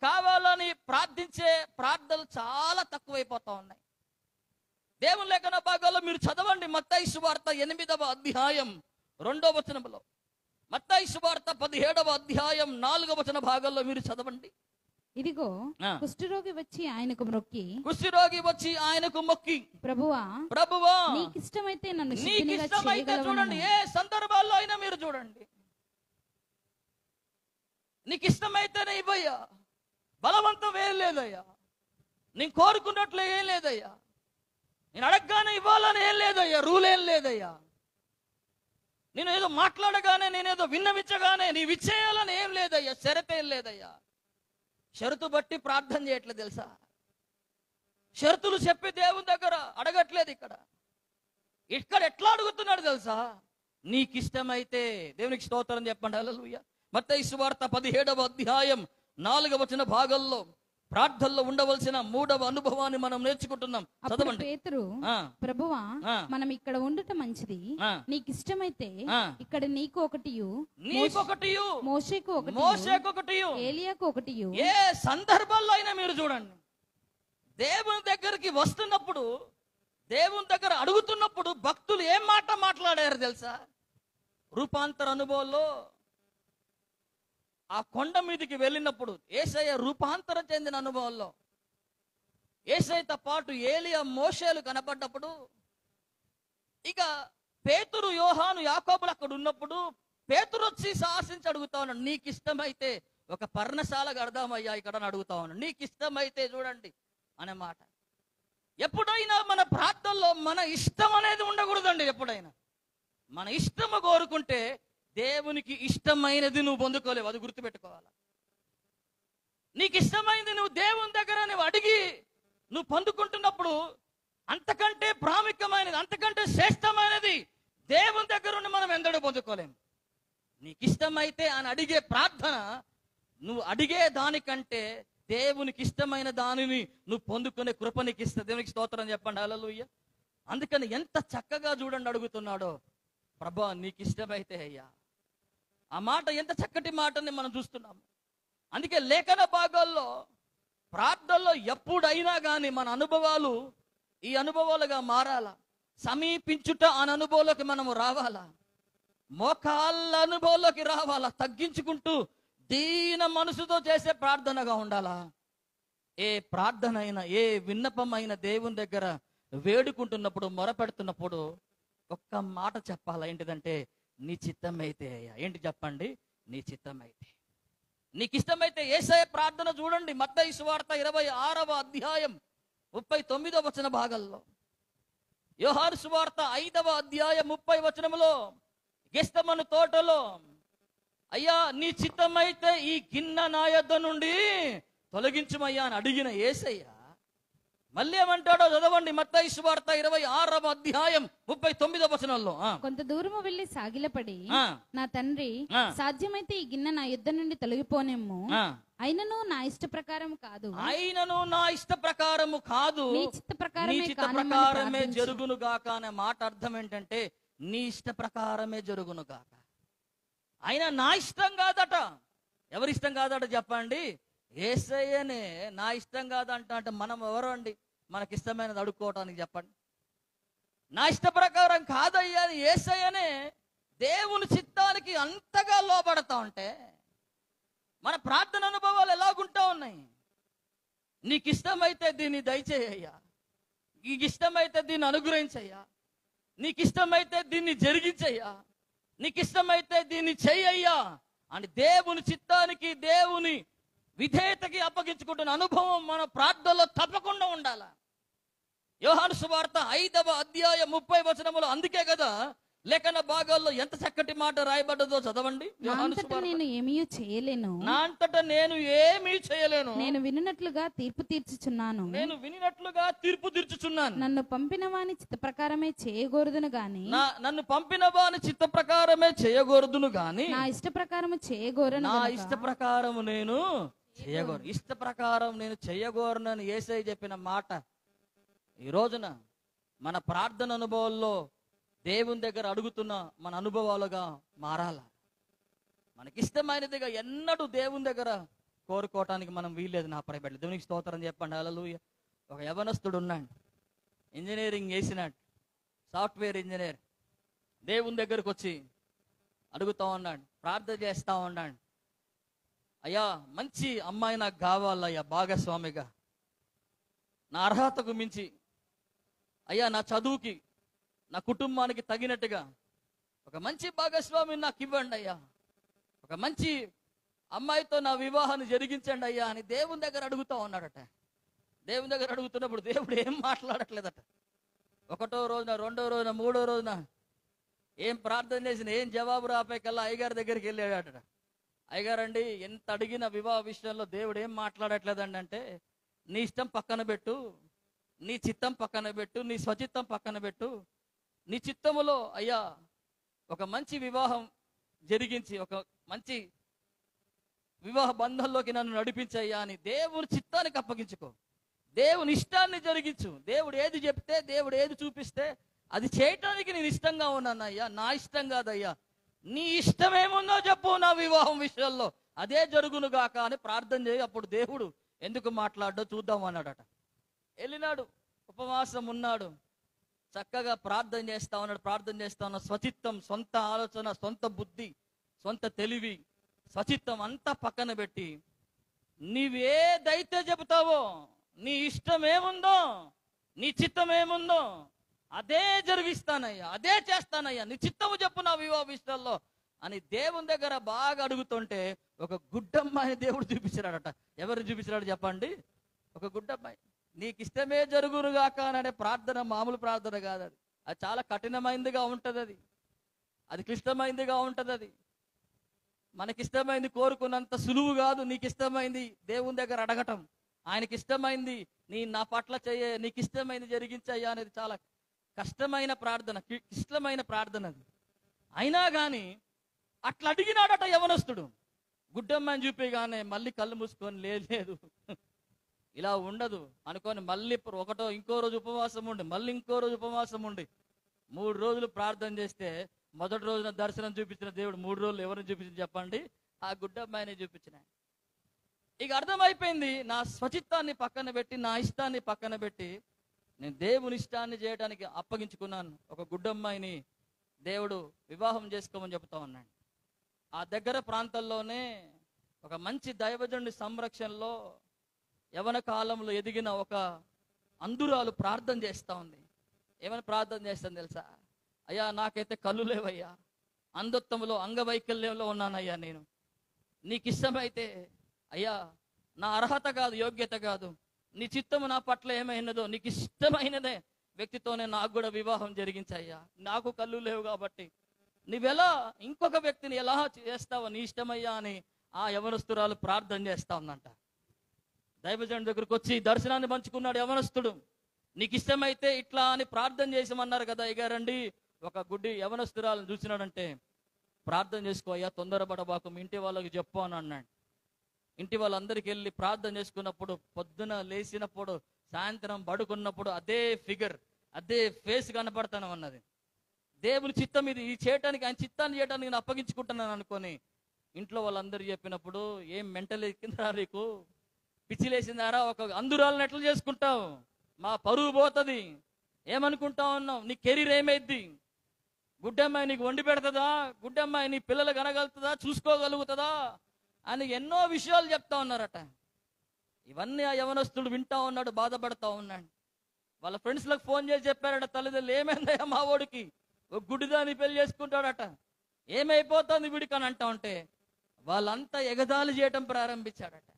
కావాలని ప్రార్థించే ప్రార్థనలు చాలా తక్కువైపోతా ఉన్నాయి. దేవుని లేఖన భాగాల్లో మీరు చదవండి, మత్తయి సువార్త 8వ అధ్యాయం 2వ వచనంలో, మత్తయి సువార్త 17వ అధ్యాయం 4వ వచన భాగంలో మీరు చదవండి. ఇదిగో కుష్ఠరోగి వచ్చి ఆయనకు మొక్కి, కుష్ఠరోగి వచ్చి ఆయనకు మొక్కి, ప్రభువా ప్రభువా నీకిష్టమైతే నన్ను నీకు శుద్ధినిగా ఇష్టమైతే, చూడండి ఏ సందర్భాల్లో అయినా మీరు చూడండి, నీకు ఇష్టమైతేనే ఇవ్వయ్యా, బలవంతం ఏం లేదయ్యా, నేను కోరుకున్నట్లు ఏం లేదయ్యా, నేను అడగగానే ఇవ్వాలని ఏం లేదయ్యా, రూల్ ఏం లేదయ్యా, నేను ఏదో మాట్లాడగానే, నేనేదో విన్నవించగానే నీవు ఇచ్చేయాలని ఏం లేదయ్యా, షరతేం లేదయ్యా. షరతు బట్టి ప్రార్థన చేయట్లేదు తెలుసా, షరతులు చెప్పి దేవుని దగ్గర అడగట్లేదు. ఇక్కడ ఎట్లా అడుగుతున్నాడు తెలుసా, నీకు ఇష్టమైతే. దేవునికి స్తోత్రం చెప్పండి, హల్లెలూయా. మత్తయి సువార్త 17వ అధ్యాయం 4వ వచన భాగంలో ప్రార్థనలో ఉండవలసిన 3వ అనుభవాన్ని మనం నేర్చుకుంటున్నాం. చదవండి. పేతురు, ప్రభువా మనం ఇక్కడ ఉండటం మంచిది, నీకు ఇష్టమైతే ఇక్కడ నీకు ఒకటియు, మోషేకు ఒకటియు, ఏలియాకు ఒకటియు. ఏ సందర్భంలో అయినా మీరు చూడండి, దేవుని దగ్గరికి వస్తున్నప్పుడు, దేవుని దగ్గర అడుగుతున్నప్పుడు భక్తులు ఏం మాట మాట్లాడారు తెలుసా? రూపాంతర అనుభవంలో ఆ కొండ మీదకి వెళ్ళినప్పుడు యేసయ్య రూపాంతరం చెందిన అనుభవంలో యేసయ్యతో పాటు ఏలియా, మోషేలు కనపడ్డప్పుడు, ఇక పేతురు, యోహాను, యాకోబులు అక్కడ ఉన్నప్పుడు పేతురు వచ్చి సాహసించి అడుగుతా ఉన్నాడు, నీకు ఇష్టమైతే ఒక పర్ణశాల కడదామయ్యా ఇక్కడ అని అడుగుతా ఉన్నాడు. నీకు ఇష్టమైతే చూడండి అనే మాట. ఎప్పుడైనా మన ప్రార్థనలో మన ఇష్టం అనేది ఉండకూడదండి. ఎప్పుడైనా మన ఇష్టము కోరుకుంటే దేవునికి ఇష్టమైనది నువ్వు పొందుకోలేవు, అది గుర్తుపెట్టుకోవాలి. నీకు ఇష్టమైనది నువ్వు దేవుని దగ్గర నువ్వు అడిగి నువ్వు పొందుకుంటున్నప్పుడు అంతకంటే ప్రాముఖ్యమైనది, అంతకంటే శ్రేష్టమైనది దేవుని దగ్గర నుండి మనం ఎందడో పొందుకోలేము. నీకు ఇష్టమైతే అని అడిగే ప్రార్థన, నువ్వు అడిగే దానికంటే దేవునికి ఇష్టమైన దానిని నువ్వు పొందుకునే కృప నీకు ఇస్తా. దేవునికి స్తోత్రం చెప్పండి, హల్లెలూయా. అందుకని ఎంత చక్కగా చూడండి అడుగుతున్నాడో, ప్రభా నీకు ఇష్టమైతే అయ్యా. ఆ మాట ఎంత చక్కటి మాటని మనం చూస్తున్నాము. అందుకే లేఖన భాగాల్లో ప్రార్థనలో ఎప్పుడైనా కానీ మన అనుభవాలు ఈ అనుభవాలుగా మారాలా, సమీపించుట అనే అనుభవంలోకి మనము రావాలా, మోకాళ్ళ అనుభవంలోకి రావాలా, తగ్గించుకుంటూ దీన మనసుతో చేసే ప్రార్థనగా ఉండాలా. ఏ ప్రార్థన అయినా, ఏ విన్నపమైన దేవుని దగ్గర వేడుకుంటున్నప్పుడు, మొరపెడుతున్నప్పుడు ఒక్క మాట చెప్పాలా, ఏంటిదంటే నీ చిత్తమైతే అయ్యా. ఏంటి చెప్పండి? నీ చిత్తమైతే. నీకు ఇష్టమైతే. యేసయ్య ప్రార్థన చూడండి, మత్తయి సువార్త 26వ అధ్యాయం 39వ వచన భాగంలో, యోహాను సువార్త 5వ అధ్యాయం 30వ వచనములో, గెస్తమను తోటలో, అయ్యా నీ చిత్తమైతే ఈ గిన్నె నా యొద్ద నుండి తొలగించుమయ్యా అని అడిగిన యేసయ్య మళ్ళీ ఏమంటాడో చదవండి. మత్తయి సువార్త 26వ అధ్యాయం 39వ వచనంలో, కొంత దూరము వెళ్లి సాగిలపడి, నా తండ్రి సాధ్యమైతే ఈ గిన్నె నా యుద్ధ నుండి తొలగిపోనేమో, అయినను నా ఇష్ట ప్రకారం కాదు, అయినను నా ఇష్ట ప్రకారము కాదు, నీ చిత్త ప్రకారమే జరుగును గాక అనే మాట అర్థం ఏంటంటే నీ ఇష్ట ప్రకారమే జరుగును గాక. అయినా నా ఇష్టం కాదట. ఎవరి ఇష్టం కాదట చెప్పండి? యేసయ్యనే నా ఇష్టం కాదంట. అంటే మనం ఎవరు అండి మనకిష్టమైనది అడుక్కోవటానికి? చెప్పండి. నా ఇష్ట ప్రకారం కాదయ్యా అని యేసయ్యనే దేవుని చిత్తానికి అంతగా లోబడతా ఉంటే మన ప్రార్థన అనుభవాలు ఎలాగుంటా ఉన్నాయి? నీకు ఇష్టమైతే దీన్ని దయచేయ్యా, నీకు ఇష్టమైతే దీన్ని అనుగ్రహించయ్యా, నీకు ఇష్టమైతే దీన్ని జరిగించయ్యా, నీకు ఇష్టమైతే దీన్ని చెయ్యయ్యా అని దేవుని చిత్తానికి, దేవుని విధేయతకి అప్పగించుకుంటున్న అనుభవం మన ప్రార్థనలో తప్పకుండా ఉండాల. యోహాను సువార్త 5వ అధ్యాయం 30 వచనములో అందుకే కదా లేఖన భాగాల్లో ఎంత చక్కటి మాట రాయబడ్డదో చదవండి. నేను ఏమీ చేయలేను, నా అంతటా నేను ఏమీ చేయలేను, నేను వినున్నట్లుగా తీర్పు తీర్చుచున్నాను, నేను వినినట్లుగా తీర్పు తీర్చుచున్నాను. నన్ను పంపిన వాని చిత్త ప్రకారమే చేయగోరుదును గాని, నన్ను పంపిన వాని చిత్త ప్రకారమే చేయగోరుదును గాని నా ఇష్ట ప్రకారము చేయగోరను. నా ఇష్ట ప్రకారము నేను చేయగోరు, ఇష్ట ప్రకారం నేను చేయగోరనని యేసయ్య చెప్పిన మాట ఈ రోజున మన ప్రార్థన అనుభవాల్లో దేవుని దగ్గర అడుగుతున్న మన అనుభవాలుగా మారాల. మనకిష్టమైనదిగా ఎన్నడూ దేవుని దగ్గర కోరుకోవటానికి మనం వీల్లేదు. నా ప్రియబిడ్డలు, దేవునికి స్తోత్రం చెప్పండి. హల్లెలూయా. ఒక యవనస్తుడు ఉన్నాడు, ఇంజనీరింగ్ చేసినాడు, సాఫ్ట్వేర్ ఇంజనీర్. దేవుని దగ్గరకు వచ్చి అడుగుతా ఉన్నాడు, ప్రార్థన చేస్తా ఉన్నాడు. అయ్యా, మంచి అమ్మాయి నాకు కావాలయ్యా, భాగస్వామిగా, నా అర్హతకు మించి, అయ్యా నా చదువుకి, నా కుటుంబానికి తగినట్టుగా ఒక మంచి భాగస్వామిని నాకు ఇవ్వండి అయ్యా, ఒక మంచి అమ్మాయితో నా వివాహాన్ని జరిగించండి అయ్యా అని దేవుని దగ్గర అడుగుతా ఉన్నాడట. దేవుని దగ్గర అడుగుతున్నప్పుడు దేవుడు ఏం మాట్లాడట్లేదట. ఒకటో రోజున, రెండో రోజున, మూడో రోజున ఏం ప్రార్థన చేసిన ఏం జవాబు రాపేకల్లా అయ్యగారి దగ్గరికి వెళ్ళాడట. అయ్యగారండి, ఎంత అడిగిన వివాహ విషయంలో దేవుడు ఏం మాట్లాడట్లేదండి అంటే, నీ ఇష్టం పక్కన పెట్టు, నీ చిత్తం పక్కన పెట్టు, నీ స్వచిత్తం పక్కన పెట్టు, నీ చిత్తములో అయ్యా ఒక మంచి వివాహం జరిగించి ఒక మంచి వివాహ బంధంలోకి నన్ను నడిపించయ్యా అని దేవుని చిత్తానికి అప్పగించుకో, దేవుని ఇష్టాన్ని జరిగించు. దేవుడు ఏది చెప్తే, దేవుడు ఏది చూపిస్తే అది చేయటానికి నేను ఇష్టంగా ఉన్నానయ్యా, నా ఇష్టం కాదయ్యా, నీ ఇష్టం ఏముందో చెప్పు నా వివాహం విషయంలో, అదే జరుగును గాక అని ప్రార్థన చేయి. అప్పుడు దేవుడు ఎందుకు మాట్లాడో చూద్దాం అన్నాడట. వెళ్ళినాడు, ఉపవాసం ఉన్నాడు, చక్కగా ప్రార్థన చేస్తా ఉన్నాడు. ప్రార్థన చేస్తా ఉన్న స్వచిత్తం, సొంత ఆలోచన, సొంత బుద్ధి, సొంత తెలివి, స్వచిత్తం అంతా పక్కన పెట్టి నీవేదైతే చెబుతావో, నీ ఇష్టం ఏముందో, నీ చిత్తం ఏముందో అదే జరిగిస్తానయ్యా, అదే చేస్తానయ్యా, నీ చిత్తము చెప్పు నా వివాహ విషయాల్లో అని దేవుని దగ్గర బాగా అడుగుతుంటే ఒక గుడ్డమ్మాయి దేవుడు చూపించాడట. ఎవరు చూపించాడు చెప్పండి? ఒక గుడ్డమ్మాయి. నీకు ఇష్టమే జరుగురుగాక అనే ప్రార్థన మామూలు ప్రార్థన కాదు, అది చాలా కఠినమైందిగా ఉంటుంది, అది క్లిష్టమైందిగా ఉంటుంది. మనకిష్టమైంది కోరుకున్నంత సులువు కాదు. నీకు ఇష్టమైంది దేవుని దగ్గర అడగటం, ఆయనకి ఇష్టమైంది నా పట్ల చెయ్యే, నీకు ఇష్టమైంది జరిగించయ్యా అనేది చాలా కష్టమైన ప్రార్థన, క్లిష్టమైన ప్రార్థన అది. అయినా కానీ అట్లా అడిగినాడట యవనస్తుడు. గుడ్డమ్మాయిని చూపిగానే మళ్ళీ కళ్ళు మూసుకొని లేదు ఇలా ఉండదు అనుకొని మళ్ళీ ఇంకో రోజు ఉపవాసం ఉండి, మళ్ళీ ఇంకో రోజు ఉపవాసం ఉండి 3 రోజులు ప్రార్థన చేస్తే మొదటి రోజున దర్శనం చూపించిన దేవుడు 3 రోజులు ఎవరిని చూపించింది చెప్పండి? ఆ గుడ్డమ్మాయిని చూపించిన. ఇక అర్థమైపోయింది, నా స్వచిత్తాన్ని పక్కన పెట్టి, నా ఇష్టాన్ని పక్కన పెట్టి నేను దేవుని ఇష్టాన్ని చేయడానికి అప్పగించుకున్నాను. ఒక గుడ్డమ్మాయిని దేవుడు వివాహం చేసుకోమని చెప్తా ఉన్నాడు. ఆ దగ్గర ప్రాంతాల్లోనే ఒక మంచి దైవజనుడి సంరక్షణలో యవన కాలంలో ఎదిగిన ఒక అంధురాలు ప్రార్థన చేస్తూ ఉంది. ఏమని ప్రార్థన చేస్తాను తెలుసా? అయ్యా, నాకైతే కళ్ళు లేవయ్యా, అంధత్వంలో అంగవైకల్యంలో ఉన్నానయ్యా, నేను నీకు ఇష్టమైతే అయ్యా, నా అర్హత కాదు, యోగ్యత కాదు, నీ చిత్తము నా పట్ల ఏమైనదో నీకు ఇష్టమైనదే వ్యక్తితోనే నాకు కూడా వివాహం జరిగించయ్యా, నాకు కళ్ళు లేవు కాబట్టి నువ్వెలా ఇంకొక వ్యక్తిని ఎలా చేస్తావో నీ ఇష్టమయ్యా అని ఆ యవనస్తురాలు ప్రార్థన చేస్తా ఉందంట. దైవజనుడి దగ్గరకు వచ్చి దర్శనాన్ని పంచుకున్నాడు యవనస్తుడు. నీకు ఇష్టమైతే ఇట్లా అని ప్రార్థన చేసామన్నారు కదా అయ్యగారండి. ఒక గుడ్డి యవనస్తురాలను చూసినాడంటే, ప్రార్థన చేసుకో అయ్యా, తొందరపడబాకు, మీ ఇంటి వాళ్ళకి చెప్పు అని అన్నాడు. ఇంటి వాళ్ళందరికీ వెళ్ళి ప్రార్థన చేసుకున్నప్పుడు, పొద్దున లేచినప్పుడు, సాయంత్రం పడుకున్నప్పుడు అదే ఫిగర్, అదే ఫేస్ కనపడతాను అన్నది. దేవుని చిత్తం ఇది, ఈ చేయటానికి, ఆయన చిత్తాన్ని చేయడానికి నేను అప్పగించుకుంటున్నాను అనుకొని ఇంట్లో వాళ్ళందరూ చెప్పినప్పుడు, ఏం మెంటల్ ఎక్కిందిరా నీకు, పిచ్చిలేసిందారా, ఒక అంధురాలను ఎట్లా చేసుకుంటావు, మా పరువు పోతుంది, ఏమనుకుంటా ఉన్నావు, నీ కెరీర్ ఏమైద్ది, గుడ్డమ్మాయి నీకు వండి పెడుతుందా, గుడ్డమ్మాయి నీ పిల్లలు కనగలుగుతుందా, చూసుకోగలుగుతుందా అని ఎన్నో విషయాలు చెప్తా ఉన్నారట. ఇవన్నీ ఆ యవనస్తుడు వింటా ఉన్నాడు, బాధపడతా ఉన్నాడు. వాళ్ళ ఫ్రెండ్స్లకు ఫోన్ చేసి చెప్పారట తల్లిదండ్రులు, ఏమైందయ్యా మా వాడికి, ఒక గుడ్డిదాన్ని పెళ్లి చేసుకుంటాడట, ఏమైపోతుంది వీడికి అని అంటా ఉంటే వాళ్ళంతా ఎగదాలు చేయటం ప్రారంభించాడట.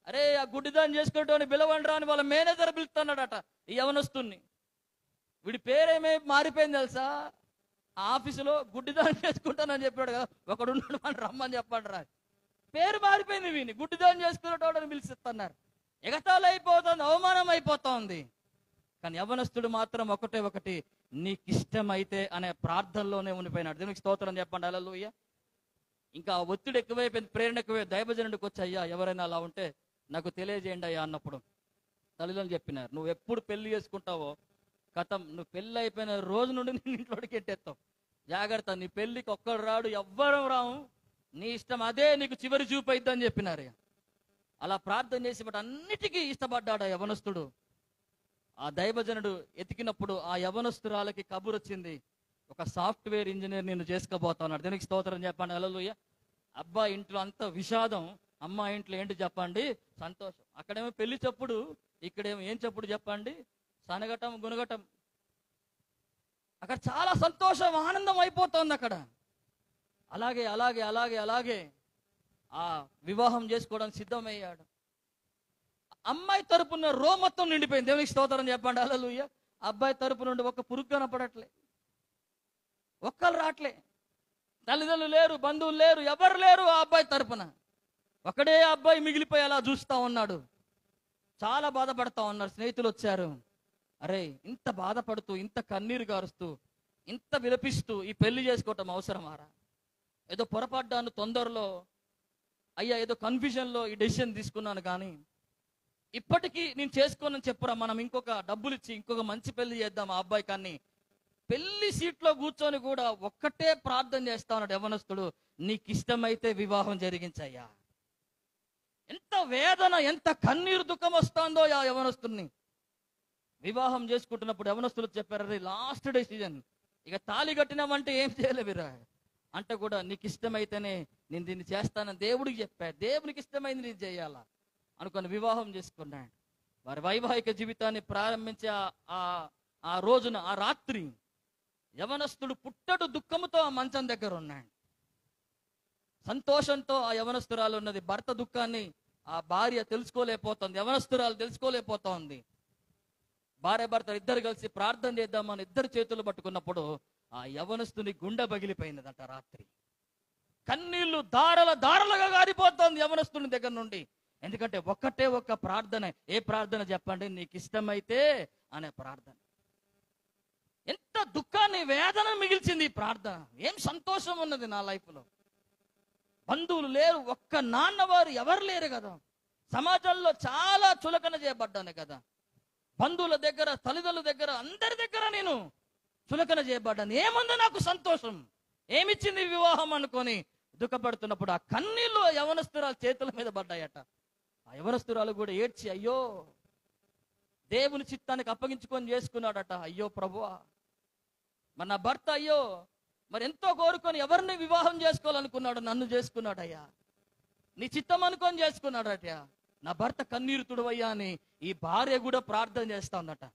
అరే ఆ గుడ్డిదాన్ని చేసుకుంటామని పిలవండి రా అని వాళ్ళ మేనేజర్ పిలుస్తున్నాడట ఈ యవనస్తుని. వీడి పేరేమై మారిపోయింది తెలుసా, ఆఫీసులో గుడ్డిదాన్ని చేసుకుంటానని చెప్పాడు కదా, ఒకడున్నాడు మన రమ్మని చెప్పండి రా, పేరు మారిపోయింది, వీని గుడ్డిదాన్ని చేసుకునేటోడని పిలిచిస్తున్నారు. ఎగతాళి అయిపోతుంది, అవమానం అయిపోతుంది. కానీ యవనస్తుడు మాత్రం ఒకటి నీకు ఇష్టమైతే అనే ప్రార్థనలోనే ఉండిపోయినాడు. దేవునికి స్తోత్రం చెప్పండి, హల్లెలూయా. ఇంకా ఒత్తిడి ఎక్కువైపోయింది, ప్రేరణ ఎక్కువై దైవజనుడికి వచ్చి, అయ్యా ఎవరైనా అలా ఉంటే నాకు తెలియజేయండి అయ్యా అన్నప్పుడు తల్లిదండ్రులు చెప్పినారు, నువ్వు ఎప్పుడు పెళ్లి చేసుకుంటావో కథం, నువ్వు పెళ్ళి అయిపోయిన రోజు నుండి నేను ఇంట్లోకి ఎట్టేస్తావు, జాగ్రత్త, నీ పెళ్లికి ఒక్కడు రాడు, ఎవ్వరం రాము, నీ ఇష్టం, అదే నీకు చివరి చూపు అయిద్దని చెప్పినారు. అలా ప్రార్థన చేసి బట్ అన్నిటికీ ఇష్టపడ్డాడు ఆ యవనస్తుడు. ఆ దైవజనుడు ఎతికినప్పుడు ఆ యవనస్తురాలకి కబురు వచ్చింది, ఒక సాఫ్ట్వేర్ ఇంజనీర్ నేను చేసుకోబోతున్నాడు. దీనికి స్తోత్రం చెప్పండి, హల్లెలూయా. అబ్బాయి ఇంట్లో అంత విషాదం, అమ్మ ఇంట్లో ఏంటి చెప్పండి సంతోషం. అక్కడేమో పెళ్లి చెప్పుడు, ఇక్కడేమో ఏం చెప్పుడు చెప్పండి, సనగటం గునగటం. అక్కడ చాలా సంతోషం ఆనందం అయిపోతుంది అక్కడ. అలాగే అలాగే అలాగే అలాగే ఆ వివాహం చేసుకోవడానికి సిద్ధమయ్యాడు. అమ్మాయి తరపున రో మొత్తం నిండిపోయింది. దేవునికి స్తోత్రం చెప్పండి, హల్లెలూయా. అబ్బాయి తరపు నుండి ఒక పురుగు కనపడట్లే, ఒక్కరు రాట్లే, తల్లిదండ్రులు లేరు, బంధువులు లేరు, ఎవరు లేరు. ఆ అబ్బాయి తరపున ఒకడే అబ్బాయి మిగిలిపోయి అలా చూస్తా ఉన్నాడు. చాలా బాధపడతా ఉన్నారు. స్నేహితులు వచ్చారు, అరే ఇంత బాధపడుతూ, ఇంత కన్నీరు గారుస్తూ, ఇంత విలపిస్తూ ఈ పెళ్లి చేసుకోవటం అవసరమారా? ఏదో పొరపడ్డాను తొందరలో, అయ్యా ఏదో కన్ఫ్యూజన్లో ఈ డెసిషన్ తీసుకున్నాను, కానీ ఇప్పటికీ నేను చేసుకోనని చెప్పురా, మనం ఇంకొక డబ్బులు ఇచ్చి ఇంకొక మంచి పెళ్లి చేద్దాం ఆ అబ్బాయి. కానీ పెళ్లి సీట్లో కూర్చొని కూడా ఒక్కటే ప్రార్థన చేస్తా ఉన్నాడు యవనస్తుడు, నీకు ఇష్టమైతే వివాహం జరిగించయ్యా. ఎంత వేదన, ఎంత కన్నీరు దుఃఖం వస్తుందో ఆ యవనస్తుడిని. వివాహం చేసుకుంటున్నప్పుడు యవనస్తులు చెప్పారు, అరే లాస్ట్ డెసిజన్, ఇక తాళి కట్టినామంటే ఏం చేయలేవిరా అంటే కూడా నీకు ఇష్టమైతేనే నేను దీన్ని చేస్తానని దేవుడికి చెప్పాడు. దేవునికి ఇష్టమైంది నేను చేయాలా అనుకుని వివాహం చేసుకున్నాడు. వారి వైవాహిక జీవితాన్ని ప్రారంభించే ఆ రోజున, ఆ రాత్రి యవనస్తుడు పుట్టడు దుఃఖముతో ఆ మంచం దగ్గర ఉన్నాడు. సంతోషంతో ఆ యవనస్తురాలు ఉన్నది. భర్త దుఃఖాన్ని ఆ భార్య తెలుసుకోలేకపోతుంది, యవనస్తురాలు తెలుసుకోలేకపోతుంది. భార్య భర్త ఇద్దరు కలిసి ప్రార్థన చేద్దామని ఇద్దరు చేతులు పట్టుకున్నప్పుడు ఆ యవనస్తుని గుండె పగిలిపోయినదంట రాత్రి. కన్నీళ్లు దారల దారలుగా గారిపోతుంది యవనస్తుని దగ్గర నుండి. ఎందుకంటే ఒక్కటే ఒక్క ప్రార్థన. ఏ ప్రార్థన చెప్పండి? నీకు ఇష్టమైతే అనే ప్రార్థన. ఎంత దుఃఖాన్ని, వేదన మిగిల్చింది ఈ ప్రార్థన. ఏం సంతోషం ఉన్నది నా లైఫ్లో. బంధువులు లేరు, ఒక్క నాన్నవారు ఎవరు లేరు కదా. సమాజంలో చాలా చులకన చేయబడ్డాను కదా. బంధువుల దగ్గర, తల్లిదండ్రుల దగ్గర, అందరి దగ్గర నేను చులకన చేయబడ్డాను. ఏముంది నాకు సంతోషం, ఏమిచ్చింది వివాహం అనుకొని దుఃఖపడుతున్నప్పుడు ఆ కన్నీళ్ళు యవనస్తురాలు చేతుల మీద పడ్డాయట. ఆ యవనస్తురాలు కూడా ఏడ్చి, అయ్యో దేవుని చిత్తానికి అప్పగించుకొని చేసుకున్నాడట. అయ్యో ప్రభువా, మరి నా భర్త అయ్యో మరి ఎంతో కోరుకొని ఎవరిని వివాహం చేసుకోవాలనుకున్నాడు, నన్ను చేసుకున్నాడయ్యా, నీ చిత్తం అనుకొని చేసుకున్నాడట. నా భర్త కన్నీరు తుడవయ్యా అని ఈ భార్య కూడా ప్రార్థన చేస్తా ఉందట.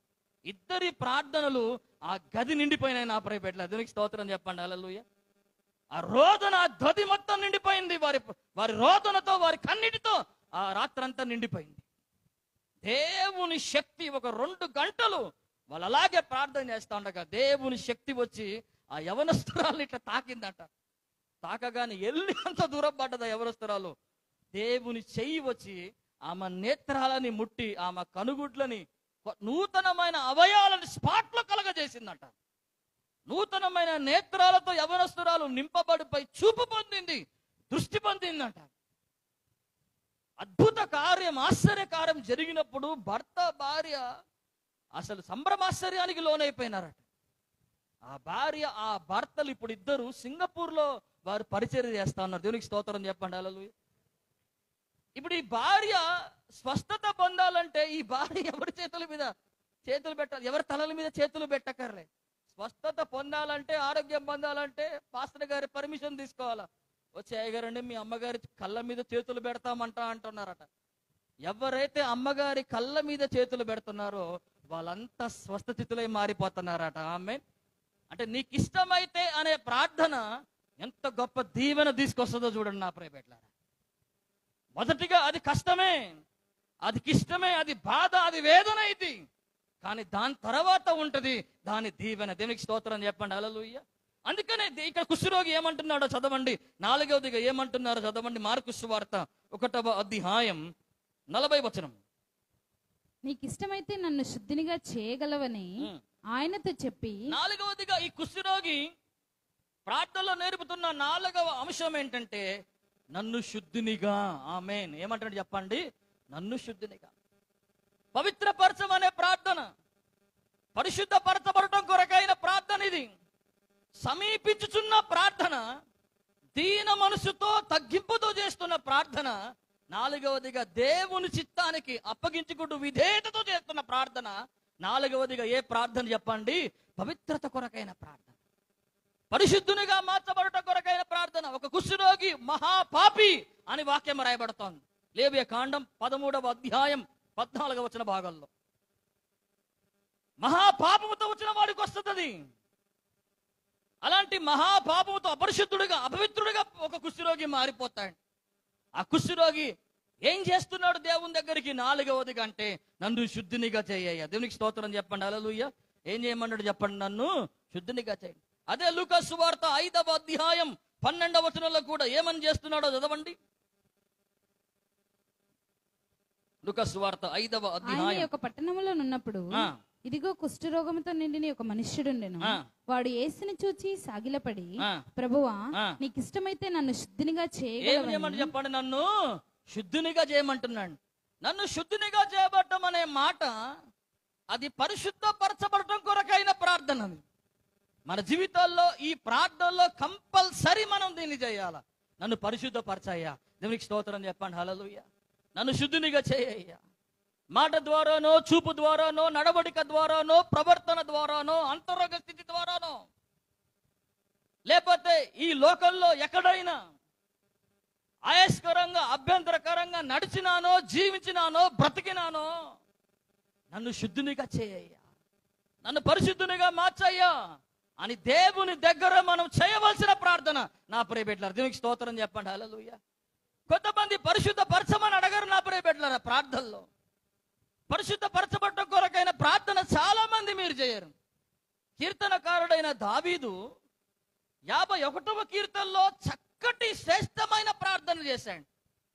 ఇద్దరి ప్రార్థనలు ఆ గది నిండిపోయినాయి. నా ప్రైవేట్ల దేవునికి స్తోత్రం చెప్పండి, హల్లెలూయా. ఆ రోదన, ఆ గది మొత్తం నిండిపోయింది. వారి రోదనతో, వారి కన్నీటితో ఆ రాత్రంతా నిండిపోయింది. దేవుని శక్తి ఒక 2 గంటలు వాళ్ళు అలాగే ప్రార్థన చేస్తా ఉండగా దేవుని శక్తి వచ్చి ఆ యవనస్తురాలు ఇట్లా తాకిందట. తాకగానే ఎల్లి అంత దూరం పడ్డది ఆ యవనస్తురాలు. దేవుని చెయ్యి వచ్చి ఆమె నేత్రాలని ముట్టి ఆమె కనుగుడ్లని, నూతనమైన అవయాలను స్పాట్లో కలగజేసిందట. నూతనమైన నేత్రాలతో యవనస్తురాలు నింపబడిపై చూపు పొందింది, దృష్టి పొందిందట. అద్భుత కార్యం, ఆశ్చర్య కార్యం జరిగినప్పుడు భర్త భార్య అసలు సంభ్రమాశ్చర్యానికి లోనైపోయినారట. ఆ భార్య, ఆ భర్తలు ఇప్పుడు ఇద్దరు సింగపూర్లో వారు పరిచర్య చేస్తా ఉన్నారు. దేవునికి స్తోత్రం చెప్పండి, హల్లెలూయా. ఇప్పుడు ఈ భార్య స్వస్థత పొందాలంటే ఈ భార్య ఎవరి చేతుల మీద చేతులు పెట్టాలి? ఎవరి తలల మీద చేతులు పెట్టకర్లే. స్వస్థత పొందాలంటే, ఆరోగ్యం పొందాలంటే పాస్టర్ గారి పర్మిషన్ తీసుకోవాలా. వచ్చి అయ్యగారండి మీ అమ్మగారి కళ్ళ మీద చేతులు పెడతామంట అంటున్నారట. ఎవరైతే అమ్మగారి కళ్ళ మీద చేతులు పెడుతున్నారో వాళ్ళంతా స్వస్థచితులై మారిపోతున్నారట. ఆమేన్. అంటే నీకు ఇష్టమైతే అనే ప్రార్థన ఎంత గొప్ప దీవెన తీసుకొస్తుందో చూడండి నా ప్రియ బిడ్డలారా. మొదటిగా అది కష్టమే, అది ఇష్టమే, అది బాధ, అది వేదన ఇది. కానీ దాని తర్వాత ఉంటది దాని దీవెన. దేవునికి స్తోత్రం చెప్పండి. హల్లెలూయా. అందుకనే ఇక్కడ కుష్ఠరోగి ఏమంటున్నాడో చదవండి. 4వదిగా ఏమంటున్నారో చదవండి. మార్కు సువార్త 1వ అధ్యాయం 40వ వచనం. నీకు ఇష్టమైతే నన్ను శుద్ధినిగా చేయగలవని ఆయనతో చెప్పి. 4వదిగా ఈ కుష్ఠరోగి ప్రార్థనలో నేర్పుతున్న 4వ అంశం ఏంటంటే నన్ను శుద్ధినిగా. ఆమేన్. ఏమంటాడు చెప్పండి? నన్ను శుద్ధినిగా పవిత్రపరచమనే ప్రార్థన, పరిశుద్ధపరచబడటం కొరకైన ప్రార్థన ఇది. సమీపించుచున్న ప్రార్థన, దీన మనసుతో తగ్గింపుతో చేస్తున్న ప్రార్థన. 4వదిగా దేవుని చిత్తానికి అప్పగించుకుంటూ విధేయతతో చేస్తున్న ప్రార్థన. 4వదిగా ఏ ప్రార్థన చెప్పండి? పవిత్రత కొరకైన ప్రార్థన, పరిశుద్ధునిగా మార్చబడటం కొరకైన ప్రార్థన. ఒక కుష్ఠరోగి మహాపాపి అని వాక్యం రాయబడుతోంది. లేవియ కాండం 13వ అధ్యాయం 14వ వచన భాగంలో. మహాపాపముతో వచ్చిన వాడికి వస్తుంది. అలాంటి మహాపాపముతో అపరిశుద్ధుడిగా, అపవిత్రుడిగా ఒక కుష్ఠరోగి మారిపోతాడు. ఆ కుష్ఠరోగి ఏం చేస్తున్నాడు దేవుని దగ్గరికి? 4వదిగా అంటే నన్ను శుద్ధినిగా చేయ. దేవునికి స్తోత్రం చెప్పండి. హల్లెలూయా. ఏం చేయమన్నాడు చెప్పండి? నన్ను శుద్ధినిగా చేయండి. అదే లూకా సువార్త 5వ అధ్యాయం 12వ వచనంలో కూడా ఏమని చేస్తున్నాడో చదవండి. లూకా సువార్త 5వ అధ్యాయం. ఒక పట్టణంలో ఉన్నప్పుడు ఇదిగో కుష్ఠరోగంతో నిండిన ఒక మనుష్యుడుండెను. వాడు యేసుని చూచి సాగిలపడి, ప్రభువా నీకు ఇష్టమైతే నన్ను శుద్ధినిగా చేయగలవని చెప్పండి. నన్ను శుద్ధినిగా చేయమంటున్నాడు. నన్ను శుద్ధినిగా చేయబడటం అనే మాట అది పరిశుద్ధపరచబడటం కొరకైన ప్రార్థన. మన జీవితాల్లో ఈ ప్రార్థనలో కంపల్సరీ మనం దీన్ని చేయాలా. నన్ను పరిశుద్ధపరచయ్యా. దేవునికి స్తోత్రం చెప్పండి. హల్లెలూయా. నన్ను శుద్ధినిగా చేయయ్యా. మాట ద్వారానో, చూపు ద్వారానో, నడవడిక ద్వారానో, ప్రవర్తన ద్వారానో, అంతరంగ స్థితి ద్వారానో, లేకపోతే ఈ లోకంలో ఎక్కడైనా ఆయస్కరంగా, అభ్యంతరకరంగా నడిచినానో, జీవించినానో, బ్రతికినానో, నన్ను శుద్ధినిగా చేయయ్యా, నన్ను పరిశుద్ధునిగా మార్చయ్యా అని దేవుని దగ్గర మనం చేయవలసిన ప్రార్థన. నా ప్రియ బిడ్డలారా, దేవునికి స్తోత్రం చెప్పండి. హల్లెలూయా. కొంతమంది పరిశుద్ధ పరచమని అడగరు నా ప్రియ బిడ్డలారా. ప్రార్థనలో పరిశుద్ధపరచబడటం కొరకైన ప్రార్థన చాలా మంది మీరు చేయరు. కీర్తనకారుడైన దావీదు 51వ కీర్తనలో చక్కటి శ్రేష్టమైన ప్రార్థన చేశాడు.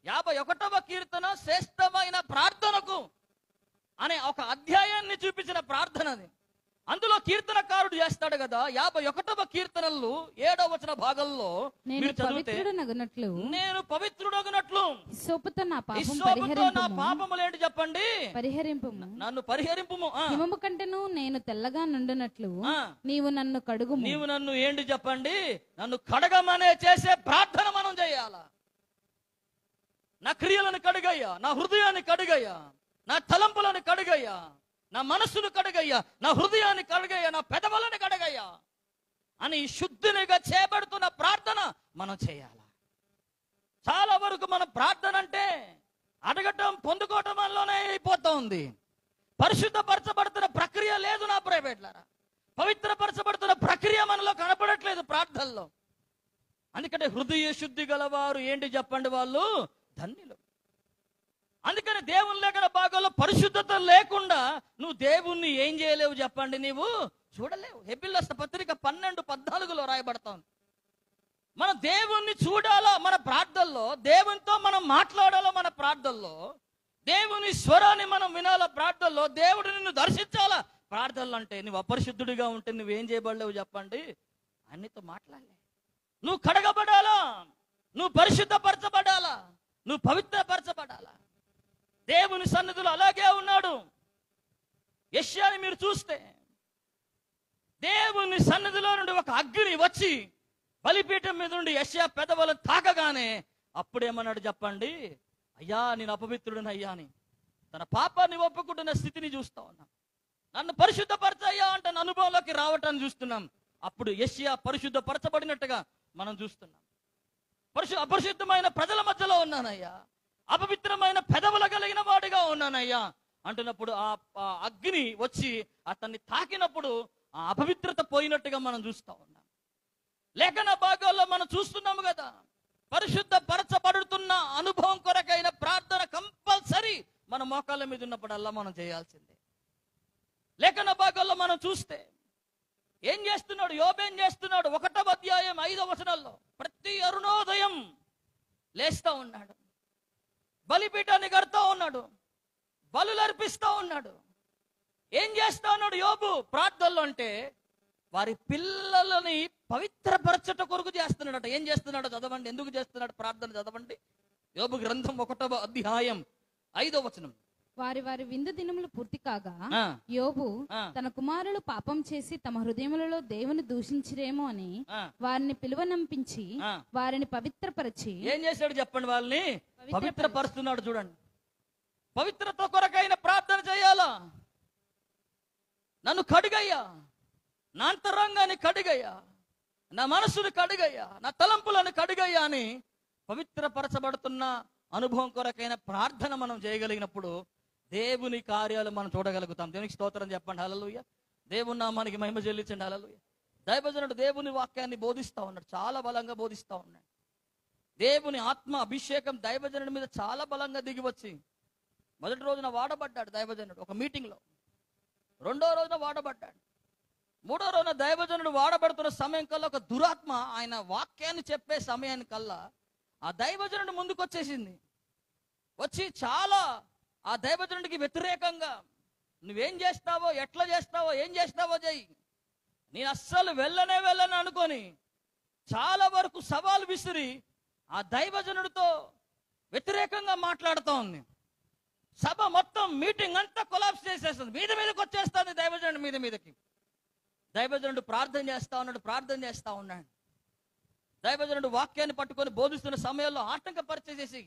51వ కీర్తన శ్రేష్టమైన ప్రార్థనకు అనే ఒక అధ్యాయాన్ని చూపించిన ప్రార్థన అది. అందులో కీర్తనకారుడు చేస్తాడు కదా. 51వ కీర్తనలు 7వ వచన భాగంలో మీరు చదివితే, నేను పవిత్రుడగునట్లు హిస్సోపుతో నా పాపములు ఏంటి చెప్పండి? పరిహరింపుము. నన్ను పరిహరింపుము. హిమము కంటేను నేను తెల్లగా నుండునట్లు నీవు నన్ను కడుగుము. నీవు నన్ను ఏంటి చెప్పండి? నన్ను కడగమనే చేసే ప్రార్థన మనం చేయాలా. నా క్రియలను కడుగయ్యా, నా హృదయాన్ని కడుగయ్యా, నా తలంపులను కడుగయ్యా, నా మనస్సును కడుగయ్యా, నా హృదయాన్ని కడుగయ్యా, నా పెదవులను కడుగయ్యా అని శుద్ధినిగా చేయబడుతున్న ప్రార్థన మనం చేయాలా. చాలా వరకు మన ప్రార్థన అంటే అడగటం, పొందుకోవటం వల్లనే అయిపోతా ఉంది. పరిశుద్ధపరచబడుతున్న ప్రక్రియ లేదు నా ప్రియ బిడ్డలారా. పవిత్రపరచబడుతున్న ప్రక్రియ మనలో కనపడట్లేదు ప్రార్థనలో. అందుకంటే హృదయ శుద్ధి గలవారు ఏంటి చెప్పండి? వాళ్ళు ధన్యులు. అందుకని దేవుని లేఖన భాగంలో పరిశుద్ధత లేకుండా నువ్వు దేవుణ్ణి ఏం చేయలేవు చెప్పండి? నీవు చూడలేవు. హెబ్రీయుల పత్రిక 12:14 రాయబడతాను. మనం దేవుణ్ణి చూడాలా మన ప్రార్థనలో, దేవునితో మనం మాట్లాడాలా మన ప్రార్థనలో, దేవుని స్వరాన్ని మనం వినాలా ప్రార్థనలో, దేవుడు నిన్ను దర్శించాలా ప్రార్థనలు. అంటే నువ్వు అపరిశుద్ధుడిగా ఉంటే నువ్వేం చేయబడలేవు చెప్పండి? అన్నితో మాట్లాడలే. నువ్వు కడగబడాలా, నువ్వు పరిశుద్ధపరచబడాలా, నువ్వు పవిత్రపరచబడాలా. దేవుని సన్నిధిలో అలాగే ఉన్నాడు. యెషయాని మీరు చూస్తే దేవుని సన్నిధిలో నుండి ఒక అగ్ని వచ్చి బలిపీఠం మీద నుండి యెషయా పెదవులను తాకగానే అప్పుడేమన్నాడు చెప్పండి? అయ్యా నేను అపవిత్రుడిని అయ్యా అని తన పాపాన్ని ఒప్పుకుంటున్న స్థితిని చూస్తా ఉన్నాం. నన్ను పరిశుద్ధపరచయ్యా అంటే అనుభవంలోకి రావటాన్ని చూస్తున్నాం. అప్పుడు యెషయా పరిశుద్ధపరచబడినట్టుగా మనం చూస్తున్నాం. అపరిశుద్ధమైన ప్రజల మధ్యలో ఉన్నానయ్యా, అపవిత్రమైన పెదవులు కలిగిన వాడిగా ఉన్నానయ్యా అంటున్నప్పుడు ఆ అగ్ని వచ్చి అతన్ని తాకినప్పుడు ఆ అపవిత్రత పోయినట్టుగా మనం చూస్తా ఉన్నాం. లేఖన భాగాల్లో మనం చూస్తున్నాము కదా, పరిశుద్ధ పరచబడుతున్న అనుభవం కొరకైన ప్రార్థన కంపల్సరీ మన మోకాళ్ళ మీద ఉన్నప్పుడల్లా మనం చేయాల్సిందే. లేఖన భాగాల్లో మనం చూస్తే ఏం చేస్తున్నాడు యోబు, ఏం చేస్తున్నాడు? 1వ అధ్యాయం 5వ వచనంలో ప్రతి అరుణోదయం లేస్తా ఉన్నాడు, బలిపీఠాన్ని కడతా ఉన్నాడు, బలులు అర్పిస్తా ఉన్నాడు. ఏం చేస్తా ఉన్నాడు యోబు ప్రార్థనలో అంటే వారి పిల్లలని పవిత్రపరచట కొరకు చేస్తున్నాడట. ఏం చేస్తున్నాడో చదవండి, ఎందుకు చేస్తున్నాడు ప్రార్థన చదవండి. యోబు గ్రంథం 1వ అధ్యాయం 5వ వచనం. వారి వారి విందు దినములు పూర్తి కాగా యోబు తన కుమారులు పాపం చేసి తమ హృదయములలో దేవుని దూషించిరేమో అని వారిని పిలువనంపించి వారిని పవిత్రపరిచి. ఏం చేశాడు చెప్పండి? వాళ్ళని పవిత్రపరుస్తున్నాడు. చూడండి, పవిత్రత కొరకైన ప్రార్థన చేయాలా. నన్ను కడుగయ్యా, నా అంతరంగాన్ని కడుగయ్యా, నా మనసుని కడుగయ్యా, నా తలంపులను కడుగయ్యా అని పవిత్రపరచబడుతున్న అనుభవం కొరకైన ప్రార్థన మనం చేయగలిగినప్పుడు దేవుని కార్యాలు మనం చూడగలుగుతాం. దేవునికి స్తోత్రం చెప్పండి. హల్లెలూయా. దేవుని నామానికి మహిమ చెల్లించండి. హల్లెలూయా. దైవజనుడు దేవుని వాక్యాన్ని బోధిస్తా ఉన్నాడు, చాలా బలంగా బోధిస్తా ఉన్నాడు. దేవుని ఆత్మ అభిషేకం దైవజనుడి మీద చాలా బలంగా దిగి వచ్చి మొదటి రోజున వాడబడ్డాడు దైవజనుడు ఒక మీటింగ్లో, 2వ రోజున వాడబడ్డాడు, 3వ రోజున దైవజనుడు వాడబడుతున్న సమయం కల్లా ఒక దురాత్మ ఆయన వాక్యాన్ని చెప్పే సమయానికల్లా ఆ దైవజనుడు ముందుకు వచ్చేసింది. వచ్చి చాలా ఆ దైవజనుడికి వ్యతిరేకంగా నువ్వేం చేస్తావో, ఎట్లా చేస్తావో, ఏం చేస్తావో చెయ్యి, నేను అస్సలు వెళ్ళను అనుకొని చాలా వరకు సవాలు విసిరి ఆ దైవజనుడితో వ్యతిరేకంగా మాట్లాడుతూ ఉంది. సభ మొత్తం మీటింగ్ అంతా కొలాప్స్ చేసేస్తుంది, మీదకి వచ్చేస్తుంది దైవజనుడి మీదకి. దైవజనుడు ప్రార్థన చేస్తా ఉన్నాడు. దైవజనుడు వాక్యాన్ని పట్టుకొని బోధిస్తున్న సమయంలో ఆటంకపరిచేసేసి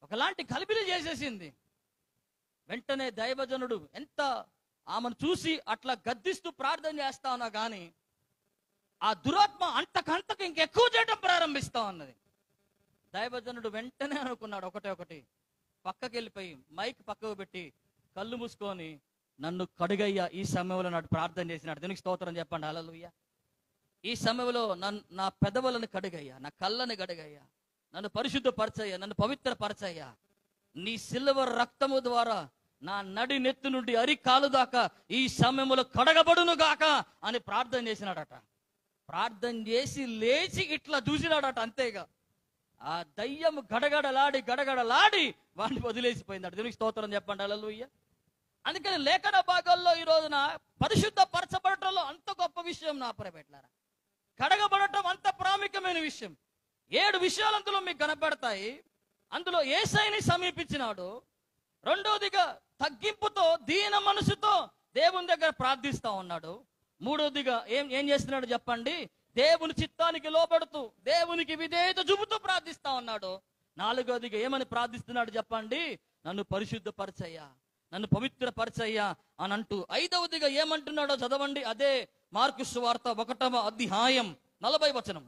ఒకలాంటి కలిపిలి చేసేసింది. వెంటనే దైవజనుడు ఎంత ఆమెను చూసి అట్లా గద్దిస్తూ ప్రార్థన చేస్తా ఉన్నా కానీ ఆ దురాత్మ అంతకంతకు ఇంకెక్కువ చేయడం ప్రారంభిస్తా ఉన్నది. దైవజనుడు వెంటనే అనుకున్నాడు ఒకటి పక్కకి వెళ్ళిపోయి మైక్ పక్కకు పెట్టి కళ్ళు మూసుకొని నన్ను కడుగయ్యా ఈ సమయంలో నాడు ప్రార్థన చేసినాడు. దీనికి స్తోత్రం చెప్పండి. హల్లెలూయా. ఈ సమయంలో నా పెదవులను కడుగయ్యా, నా కళ్ళని కడుగయ్యా, నన్ను పరిశుద్ధపరచయ్యా, నన్ను పవిత్రపరచయ్యా, నీ సిల్వర్ రక్తము ద్వారా నా నడి నెత్తి నుండి అరికాలు దాకా ఈ సమయంలో కడగబడును గాక అని ప్రార్థన చేసినాడట. ప్రార్థన చేసి లేచి ఇట్లా చూసినాడట. అంతేగా ఆ దయ్యం గడగడలాడి వాడిని వదిలేసిపోయిందట. దీనికి స్తోత్రం చెప్పండి. హల్లెలూయా. అందుకని లేఖన భాగాల్లో ఈ రోజున పరిశుద్ధ పరచబడటంలో అంత గొప్ప విషయం నా ప్రైవేట్లారా, కడగబడటం అంత ప్రాముఖ్యమైన విషయం. 7 విషయాలు అందులో మీకు కనబడతాయి. అందులో యేసయ్యని సమీపించినాడు. 2వదిగా తగ్గింపుతో దీన మనసుతో దేవుని దగ్గర ప్రార్థిస్తా ఉన్నాడు. 3వదిగా ఏం చేస్తున్నాడు చెప్పండి? దేవుని చిత్తానికి లోబడుతూ దేవునికి విధేయత చూపుతూ ప్రార్థిస్తా ఉన్నాడు. 4వదిగా ఏమని ప్రార్థిస్తున్నాడు చెప్పండి? నన్ను పరిశుద్ధపరచయ్యా, నన్ను పవిత్రపరచయ్యా అని అంటూ. 5వదిగా ఏమంటున్నాడో చదవండి. అదే మార్కు సువార్త 1వ అధ్యాయం 40వ వచనం.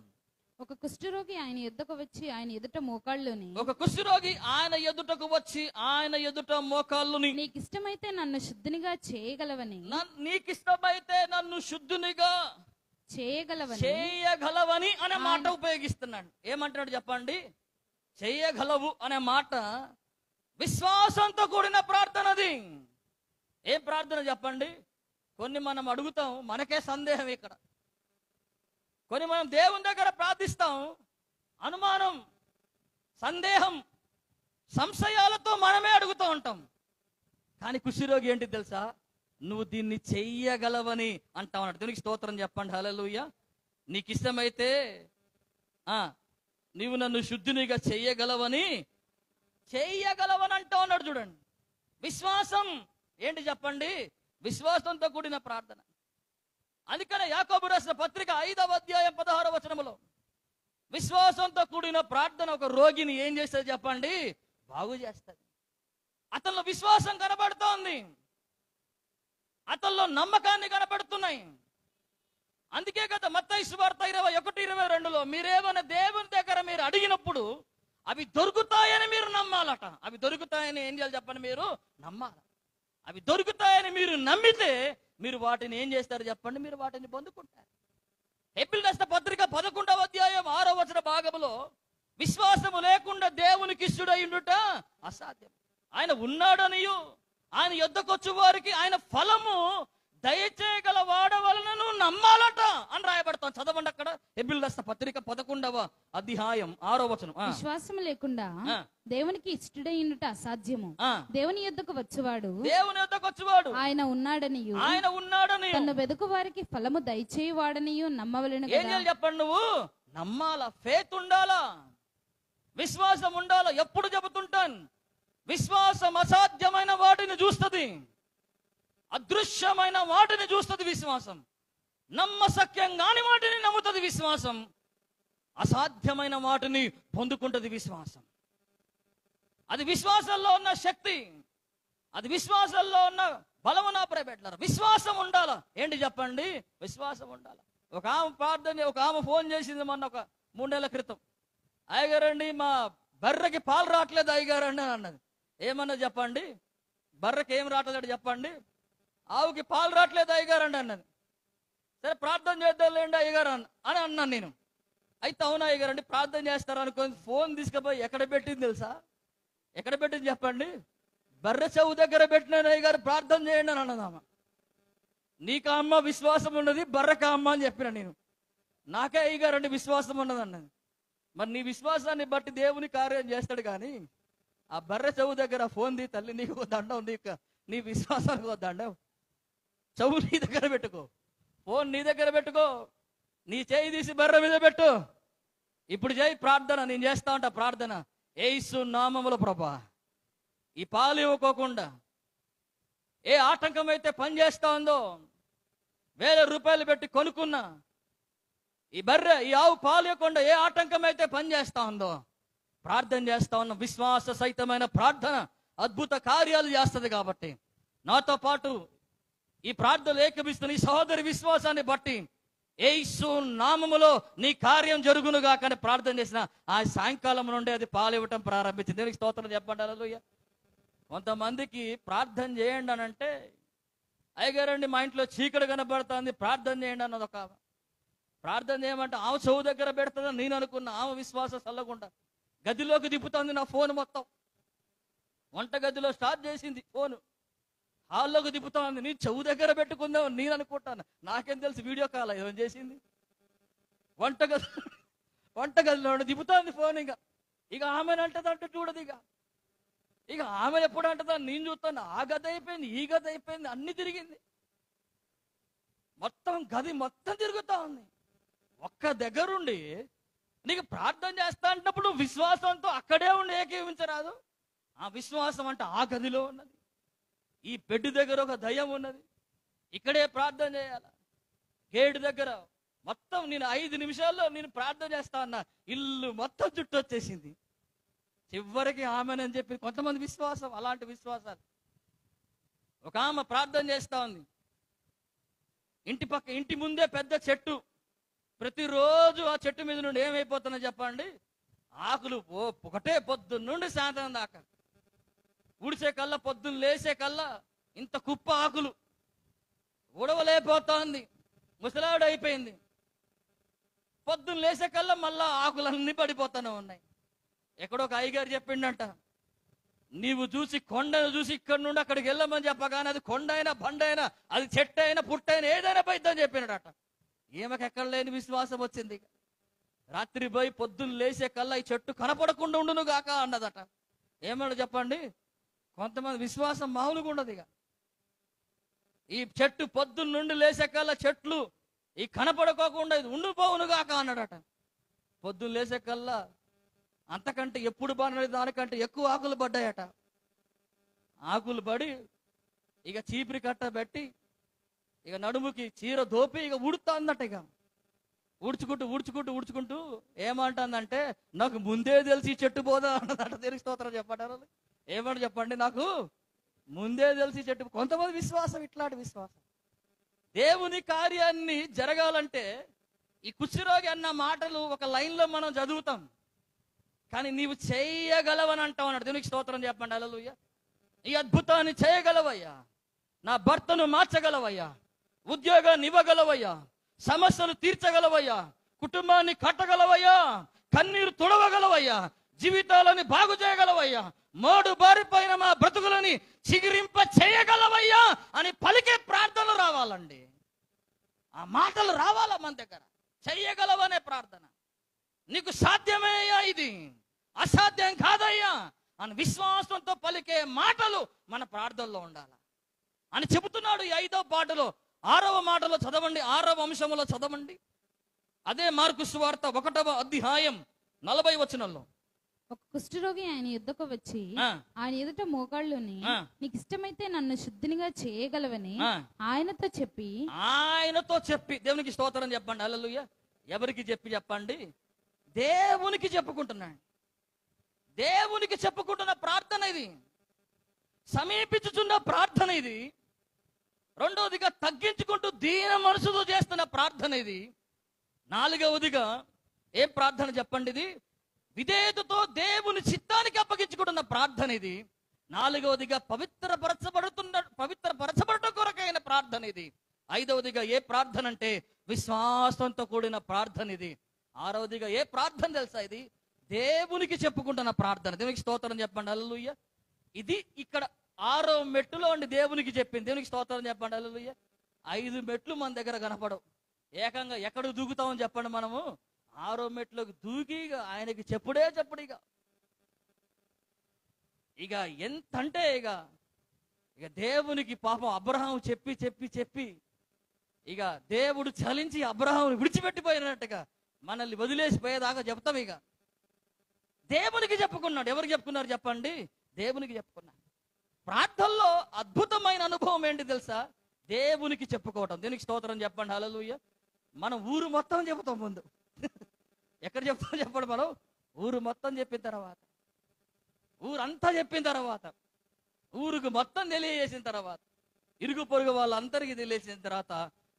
ఒక కుష్ఠరోగి ఆయన ఎదుటకు వచ్చి ఆయన ఎదుట మోకాళ్ళుని. ఒక కుష్ఠరోగి ఆయన ఎదుటకు వచ్చి ఆయన ఎదుట మోకాళ్ళుని. నీకిష్టమైతే నన్ను శుద్ధినిగా చేయగలవని. నీకిష్టమైతే నన్ను శుద్ధినిగా చేయగలవని అనే మాట ఉపయోగిస్తున్నాడు. ఏమంటున్నాడు చెప్పండి? చేయగలవు అనే మాట విశ్వాసంతో కూడిన ప్రార్థనది. ఏం ప్రార్థన చెప్పండి? కొన్ని మనం అడుగుతాం, మనకే సందేహం ఇక్కడ. కొన్ని మనం దేవుని దగ్గర ప్రార్థిస్తాం, అనుమానం, సందేహం, సంశయాలతో మనమే అడుగుతూ ఉంటాం. కానీ కుష్ఠరోగి ఏంటి తెలుసా? నువ్వు దీన్ని చెయ్యగలవని అంటా ఉన్నాడు. దీనికి స్తోత్రం చెప్పండి. హల్లెలూయా. నీకు ఇష్టమైతే నీవు నన్ను శుద్ధినిగా చెయ్యగలవని అంటా ఉన్నాడు. చూడండి, విశ్వాసం ఏంటి చెప్పండి? విశ్వాసంతో కూడిన ప్రార్థన. అందుకనే యాకోబు రాసిన పత్రిక 5వ అధ్యాయం 16వ వచనములో విశ్వాసంతో కూడిన ప్రార్థన ఒక రోగిని ఏం చేస్తుంది చెప్పండి? బాగు చేస్తుంది. అతనిలో విశ్వాసం కనబడుతోంది, అతనిలో నమ్మకాన్ని కనబడుతున్నాయి. అందుకే కదా మత్తయి సువార్త 21:22లో మీరేమైనా దేవుని దగ్గర మీరు అడిగినప్పుడు అవి దొరుకుతాయని మీరు నమ్మాలట. అవి దొరుకుతాయని ఏం చేయాలి చెప్పండి? మీరు నమ్మాలి. అవి దొరుకుతాయని మీరు నమ్మితే మీరు వాటిని ఏం చేస్తారు చెప్పండి? మీరు వాటిని పొందుకుంటారు. హెబ్రీయులకు రాసిన పత్రిక 11వ అధ్యాయం 6వ వచన భాగంలో విశ్వాసము లేకుండా దేవునికి ఇష్టుడయ్యుండుట అసాధ్యం. ఆయన ఉన్నాడనియు ఆయన యొద్దకొచ్చు వారికి ఆయన ఫలము దయచేయగల వాడవలనను నమ్మాలట అని రాయబడతాం. చదవండి అక్కడ హెబ్రీయులకు రాసిన పత్రిక 11వ అధ్యాయం 6వ వచనం. విశ్వాసం లేకుండా దేవునికి ఇష్టడైనట అసాధ్యము. దేవుని యొద్దకు వచ్చువాడు ఆయన ఉన్నాడనియు తను వెదుకు వారికి ఫలము దయచేయువాడనియు నమ్మవలెను. ఏం చేయాలి చెప్పండి? నువ్వు నమ్మాలా, ఫేత్ ఉండాలా, విశ్వాసం ఉండాలా. ఎప్పుడు చెబుతుంటాను, విశ్వాసం అసాధ్యమైన వాటిని చూస్తుంది, అదృశ్యమైన వాటిని చూస్తుంది విశ్వాసం. నమ్మశక్యం కాని వాటిని నమ్ముతుంది విశ్వాసం. అసాధ్యమైన వాటిని పొందుకుంటుంది విశ్వాసం. అది విశ్వాసంలో ఉన్న శక్తి, అది విశ్వాసంలో ఉన్న బలము. నా ప్రైవేట్లర్ విశ్వాసం ఉండాలా. ఏంటి చెప్పండి? విశ్వాసం ఉండాలా. ఒక ఆమె ప్రార్థన, ఒక ఆమె ఫోన్ చేసింది మొన్న ఒక 3 నెలల క్రితం. అయ్యగారండి మా బర్రెకి పాలు రావట్లేదు అయ్యగారండి అని అన్నది. ఏమన్నా చెప్పండి? బర్రెకి ఏం రావట్లేదు చెప్పండి? ఆవుకి పాలు రావట్లేదు అయ్యగారండి అన్నది. సరే ప్రార్థన చేద్దాంలేండి అయ్యగారు అని అన్నాను నేను. అయితే అవునా అయ్యగారండి ప్రార్థన చేస్తారు అనుకోని ఫోన్ తీసుకుపోయి ఎక్కడ పెట్టింది తెలుసా? ఎక్కడ పెట్టింది చెప్పండి? బర్రె చెవు దగ్గర పెట్టినాను అయ్యగారు ప్రార్థన చేయండి అని అన్నదామా. నీకు అమ్మ విశ్వాసం ఉన్నది, బర్రెకా అమ్మ అని చెప్పిన నేను. నాకే అయ్యగారండి విశ్వాసం ఉన్నది అన్నది. మరి నీ విశ్వాసాన్ని బట్టి దేవుని కార్యం చేస్తాడు. కానీ ఆ బర్రె చెవు దగ్గర ఫోన్ ది తల్లి, నీకు దండం, నీ విశ్వాసానికి దండం. చెవు నీ దగ్గర పెట్టుకో, ఫోన్ నీ దగ్గర పెట్టుకో, నీ చేయి తీసి బర్రె మీద పెట్టు. ఇప్పుడు చేయి ప్రార్థన, నేను చేస్తా ఉంటా ప్రార్థన. యేసు నామములో ప్రభా, ఈ పాలు ఇవ్వకోకుండా ఏ ఆటంకం అయితే పని చేస్తా ఉందో, 1000 రూపాయలు పెట్టి కొనుక్కున్నా ఈ బర్రె, ఈ ఆవు పాలు ఇవ్వకుండా ఏ ఆటంకం అయితే పని చేస్తా ఉందో, ప్రార్థన చేస్తా ఉన్న విశ్వాస సహితమైన ప్రార్థన అద్భుత కార్యాలు చేస్తుంది. కాబట్టి నాతో పాటు ఈ ప్రార్థనలు ఏకమిస్తున్న ఈ సహోదరి విశ్వాసాన్ని బట్టి యేసు నామములో నీ కార్యం జరుగునుగా కానీ ప్రార్థన చేసిన ఆ సాయంకాలం నుండి అది పాలు ఇవ్వటం ప్రారంభించింది. దేవునికి స్తోత్రం చెప్పండి. హల్లెలూయా. కొంతమందికి ప్రార్థన చేయండి అని అంటే, అయ్యగారండి మా ఇంట్లో చీకటి కనబడుతుంది ప్రార్థన చేయండి అన్నది ఒక ఆమె. ప్రార్థన చేయమంటే ఆమె చెవు దగ్గర పెడుతుందని నేను అనుకున్న. ఆమె విశ్వాసం చల్లకుండా గదిలోకి దిప్పుతుంది నా ఫోన్ మొత్తం. వంట గదిలో స్టార్ట్ చేసింది ఫోను, హాల్లోకి దిప్పుతా ఉంది. నేను చెవు దగ్గర పెట్టుకుందాం నేను అనుకుంటాను. నాకేం తెలుసు వీడియో కాల్ ఏం చేసింది. వంటగదిలో దిప్పుతోంది ఫోన్. ఇక ఆమెను అంటదంటే చూడదు. ఇక ఆమెను ఎప్పుడు అంటదా నేను చూస్తాను. ఆ గది అయిపోయింది, ఈ గది అయిపోయింది, అన్ని తిరిగింది. మొత్తం గది మొత్తం తిరుగుతా ఉంది. ఒక్క దగ్గరుండి నీకు ప్రార్థన చేస్తా అంటున్నప్పుడు విశ్వాసంతో అక్కడే ఉండి ఏకీవించరాదు. ఆ విశ్వాసం అంటే ఆ గదిలో ఉన్నది, ఈ బెడ్ దగ్గర ఒక దయ్యం ఉన్నది, ఇక్కడే ప్రార్థన చేయాల. గేటు దగ్గర మొత్తం నేను 5 నిమిషాల్లో నేను ప్రార్థన చేస్తా అన్నా, ఇల్లు మొత్తం చుట్టూ వచ్చేసింది. చివరికి ఆమెనని చెప్పి కొంతమంది విశ్వాసం, అలాంటి విశ్వాసాలు. ఒక ఆమె ప్రార్థన చేస్తా ఉంది. ఇంటి ముందే పెద్ద చెట్టు. ప్రతిరోజు ఆ చెట్టు మీద నుండి ఏమైపోతున్నా చెప్పండి, ఆకులు ఒకటే పొద్దున్న నుండి సాయంత్రం దాకా. ఊడిసే కల్లా, పొద్దున్న లేసే కల్లా ఇంత కుప్ప ఆకులు ఊడవలేకపోతోంది. ముసలాడు అయిపోయింది. పొద్దున్న లేసే కల్లా మళ్ళా ఆకులన్నీ పడిపోతూనే ఉన్నాయి. ఎక్కడో ఒక అయ్యగారు చెప్పిండంట, నీవు చూసి కొండను చూసి ఇక్కడి నుండి అక్కడికి వెళ్ళమని చెప్పగానే అది కొండ అయినా బండ అయినా అది చెట్టు అయినా పుట్టైనా ఏదైనా పోయిద్దని చెప్పినాడట. ఈమెకు ఎక్కడ లేని విశ్వాసం వచ్చింది. రాత్రి పోయి పొద్దున్న లేసే కల్లా ఈ చెట్టు కనపడకుండా ఉండును గాక అన్నదట. ఏమన్నా చెప్పండి, కొంతమంది విశ్వాసం మామూలుగా ఉండదు. ఈ చెట్టు పొద్దున్న నుండి లేసే కల్లా చెట్లు ఈ కనపడుకోకుండా ఇది ఉండిపోవును గాక అన్నాడట. పొద్దున్న లేసే కల్లా అంతకంటే ఎప్పుడు పడినది దానికంటే ఎక్కువ ఆకులు పడ్డాయట. ఆకులు పడి ఇక చీపిరి కట్ట పెట్టి ఇక నడుముకి చీర దోపి ఇక ఉడుతుందట. ఇక ఊడ్చుకుంటూ ఏమంటుందంటే, నాకు ముందే తెలిసి చెట్టు పోదా అన్నదట. దేవునికి స్తోత్రం చెప్పంటారు. ఏమంట చెప్పండి, నాకు ముందే తెలిసి చెట్టు. కొంతమంది విశ్వాసం ఇట్లాంటి విశ్వాసం. దేవుని కార్యాన్ని జరగాలంటే ఈ కుష్ఠరోగి అన్న మాటలు ఒక లైన్లో మనం చదువుతాం, కానీ నీవు చేయగలవని అంటావు అన్నాడు. దేవునికి స్తోత్రం చెప్పండి. హల్లెలూయా. ఈ అద్భుతాన్ని చేయగలవయ్యా, నా భర్తను మార్చగలవయ్యా, ఉద్యోగాన్ని ఇవ్వగలవయ్యా, సమస్యలు తీర్చగలవయ్యా, కుటుంబాన్ని కట్టగలవయ్యా, కన్నీరు తుడవగలవయ్యా, జీవితాలని బాగు చేయగలవయ్యా, మోడు బారిపోయిన మా బ్రతుకులని చిగిరింప చేయగలవయ్యా అని పలికే ప్రార్థనలు రావాలండి. ఆ మాటలు రావాలా మన దగ్గర. చెయ్యగలవనే ప్రార్థన. నీకు సాధ్యమేయ్యా, ఇది అసాధ్యం కాదయ్యా అని విశ్వాసంతో పలికే మాటలు మన ప్రార్థనలో ఉండాలి అని చెబుతున్నాడు. ఈ 5వ పాటలో 6వ మాటలో చదవండి, 6వ అంశంలో చదవండి. అదే మార్కు సువార్త 1వ అధ్యాయం 40వ వచనంలో. ఒక కుష్ఠరోగి ఆయన యుద్ధకు వచ్చి ఆయన ఎదుట మోకాళ్ళుని, నీకు ఇష్టమైతే నన్ను శుద్ధినిగా చేయగలవని ఆయనతో చెప్పి దేవునికి స్తోత్రం చెప్పండి. హల్లెలూయా. ఎవరికి చెప్పండి? దేవునికి చెప్పుకుంటున్నాడు. దేవునికి చెప్పుకుంటున్న ప్రార్థన ఇది. సమీపించుచున్న ప్రార్థన ఇది. రెండవదిగా తగ్గించుకుంటూ దీన మనసుతో చేస్తున్న ప్రార్థన ఇది. 4వదిగా ఏం ప్రార్థన చెప్పండి? ఇది విధేయతతో దేవుని చిత్తానికి అప్పగించుకుంటున్న ప్రార్థన ఇది. 4వదిగా పవిత్రపరచబడట కొరకైన ప్రార్థన ఇది. 5వదిగా ఏ ప్రార్థన అంటే విశ్వాసంతో కూడిన ప్రార్థన ఇది. 6వదిగా ఏ ప్రార్థన తెలుసా? ఇది దేవునికి చెప్పుకుంటున్న ప్రార్థన. దేవునికి స్తోత్రం చెప్పండి. హల్లెలూయా. ఇది ఇక్కడ 6వ మెట్టులో ఉండి దేవునికి చెప్పింది. దేవునికి స్తోత్రం చెప్పండి. హల్లెలూయా. 5 మెట్లు మన దగ్గర కనపడవు. ఏకంగా ఎక్కడికి దూకుతామని చెప్పండి. మనము 6వ మెట్లోకి దూకి ఆయనకి చెప్పుడు ఇక ఎంతంటే ఇక దేవునికి పాపం అబ్రహాం చెప్పి ఇక దేవుడు చలించి అబ్రహాంని విడిచిపెట్టిపోయినట్టుగా మనల్ని వదిలేసిపోయేదాకా చెప్తాం. ఇక దేవునికి చెప్పుకున్నాడు. ఎవరికి చెప్పుకున్నారు చెప్పండి? దేవునికి చెప్పుకున్నాడు. ప్రార్థనలో అద్భుతమైన అనుభవం ఏంటి తెలుసా? దేవునికి చెప్పుకోవటం. దేవునికి స్తోత్రం చెప్పండి. హల్లెలూయా. మనం ఊరు మొత్తం చెబుతాం ముందు. ఎక్కడ చెప్తాం చెప్పండి? మనం ఊరు మొత్తం చెప్పిన తర్వాత, ఊరంతా చెప్పిన తర్వాత, ఊరుకు మొత్తం తెలియజేసిన తర్వాత, ఇరుగు పొరుగు వాళ్ళందరికీ తెలియజేసిన తర్వాత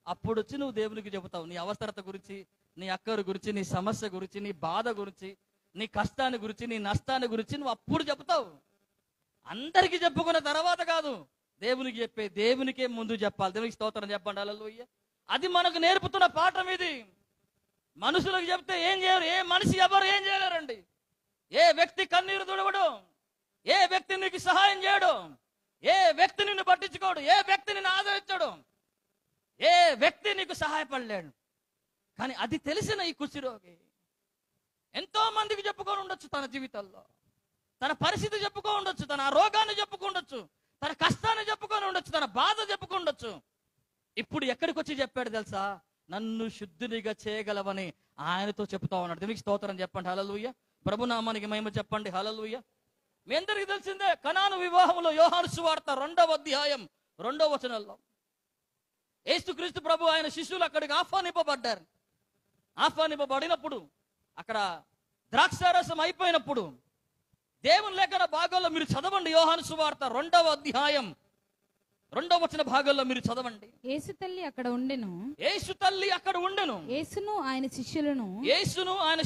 అప్పుడు వచ్చి నువ్వు దేవునికి చెబుతావు. నీ అవసరత గురించి, నీ అక్కరు గురించి, నీ సమస్య గురించి, నీ బాధ గురించి, నీ కష్టాన్ని గురించి, నీ నష్టాన్ని గురించి నువ్వు అప్పుడు చెప్తావు. అందరికీ చెప్పుకున్న తర్వాత కాదు, దేవునికి చెప్పే దేవునికే ముందు చెప్పాలి. దేవునికి స్తోత్రం చెప్పండి. హల్లెలూయా. అది మనకు నేర్పుతున్న పాఠం ఇది. మనుషులకు చెప్తే ఏం చేయరు. ఏ మనిషి ఎవరు ఏం చేయలేరండి. ఏ వ్యక్తి కన్నీరు తుడవడు, ఏ వ్యక్తి నీకు సహాయం చేయడు, ఏ వ్యక్తి నిన్ను పట్టించుకోడు, ఏ వ్యక్తి నిన్ను ఆదరించడు, ఏ వ్యక్తి నీకు సహాయపడలేడు. కానీ అది తెలిసిన ఈ కుష్ఠరోగి ఎంతో మందికి చెప్పుకొని ఉండొచ్చు. తన జీవితంలో తన పరిస్థితి చెప్పుకొని ఉండొచ్చు, తన రోగాన్ని చెప్పుకుండొచ్చు, తన కష్టాన్ని చెప్పుకొని ఉండొచ్చు, తన బాధ చెప్పుకుండొచ్చు. ఇప్పుడు ఎక్కడికి వచ్చి చెప్పాడు తెలుసా? నన్ను శుద్ధినిగా చేయగలవని ఆయనతో చెప్తా ఉన్నాడు. దేవునికి స్తోత్రం చెప్పండి. హల్లెలూయా. ప్రభునామానికి మహిమ చెప్పండి. హల్లెలూయా. మీ అందరికీ తెలిసిందే, కనాను వివాహంలో యోహాను సువార్త 2వ అధ్యాయం 2వ వచనంలో యేసుక్రీస్తు ప్రభు ఆయన శిష్యులు అక్కడికి ఆహ్వానింపబడినప్పుడు అక్కడ ద్రాక్షారసం అయిపోయినప్పుడు దేవుని లేఖన భాగంలో మీరు చదవండి. యోహాను సువార్త 2వ అధ్యాయం 2వ వచన భాగంలో మీరు చదవండి. యేసు తల్లి అక్కడ ఉండెను. యేసును ఆయన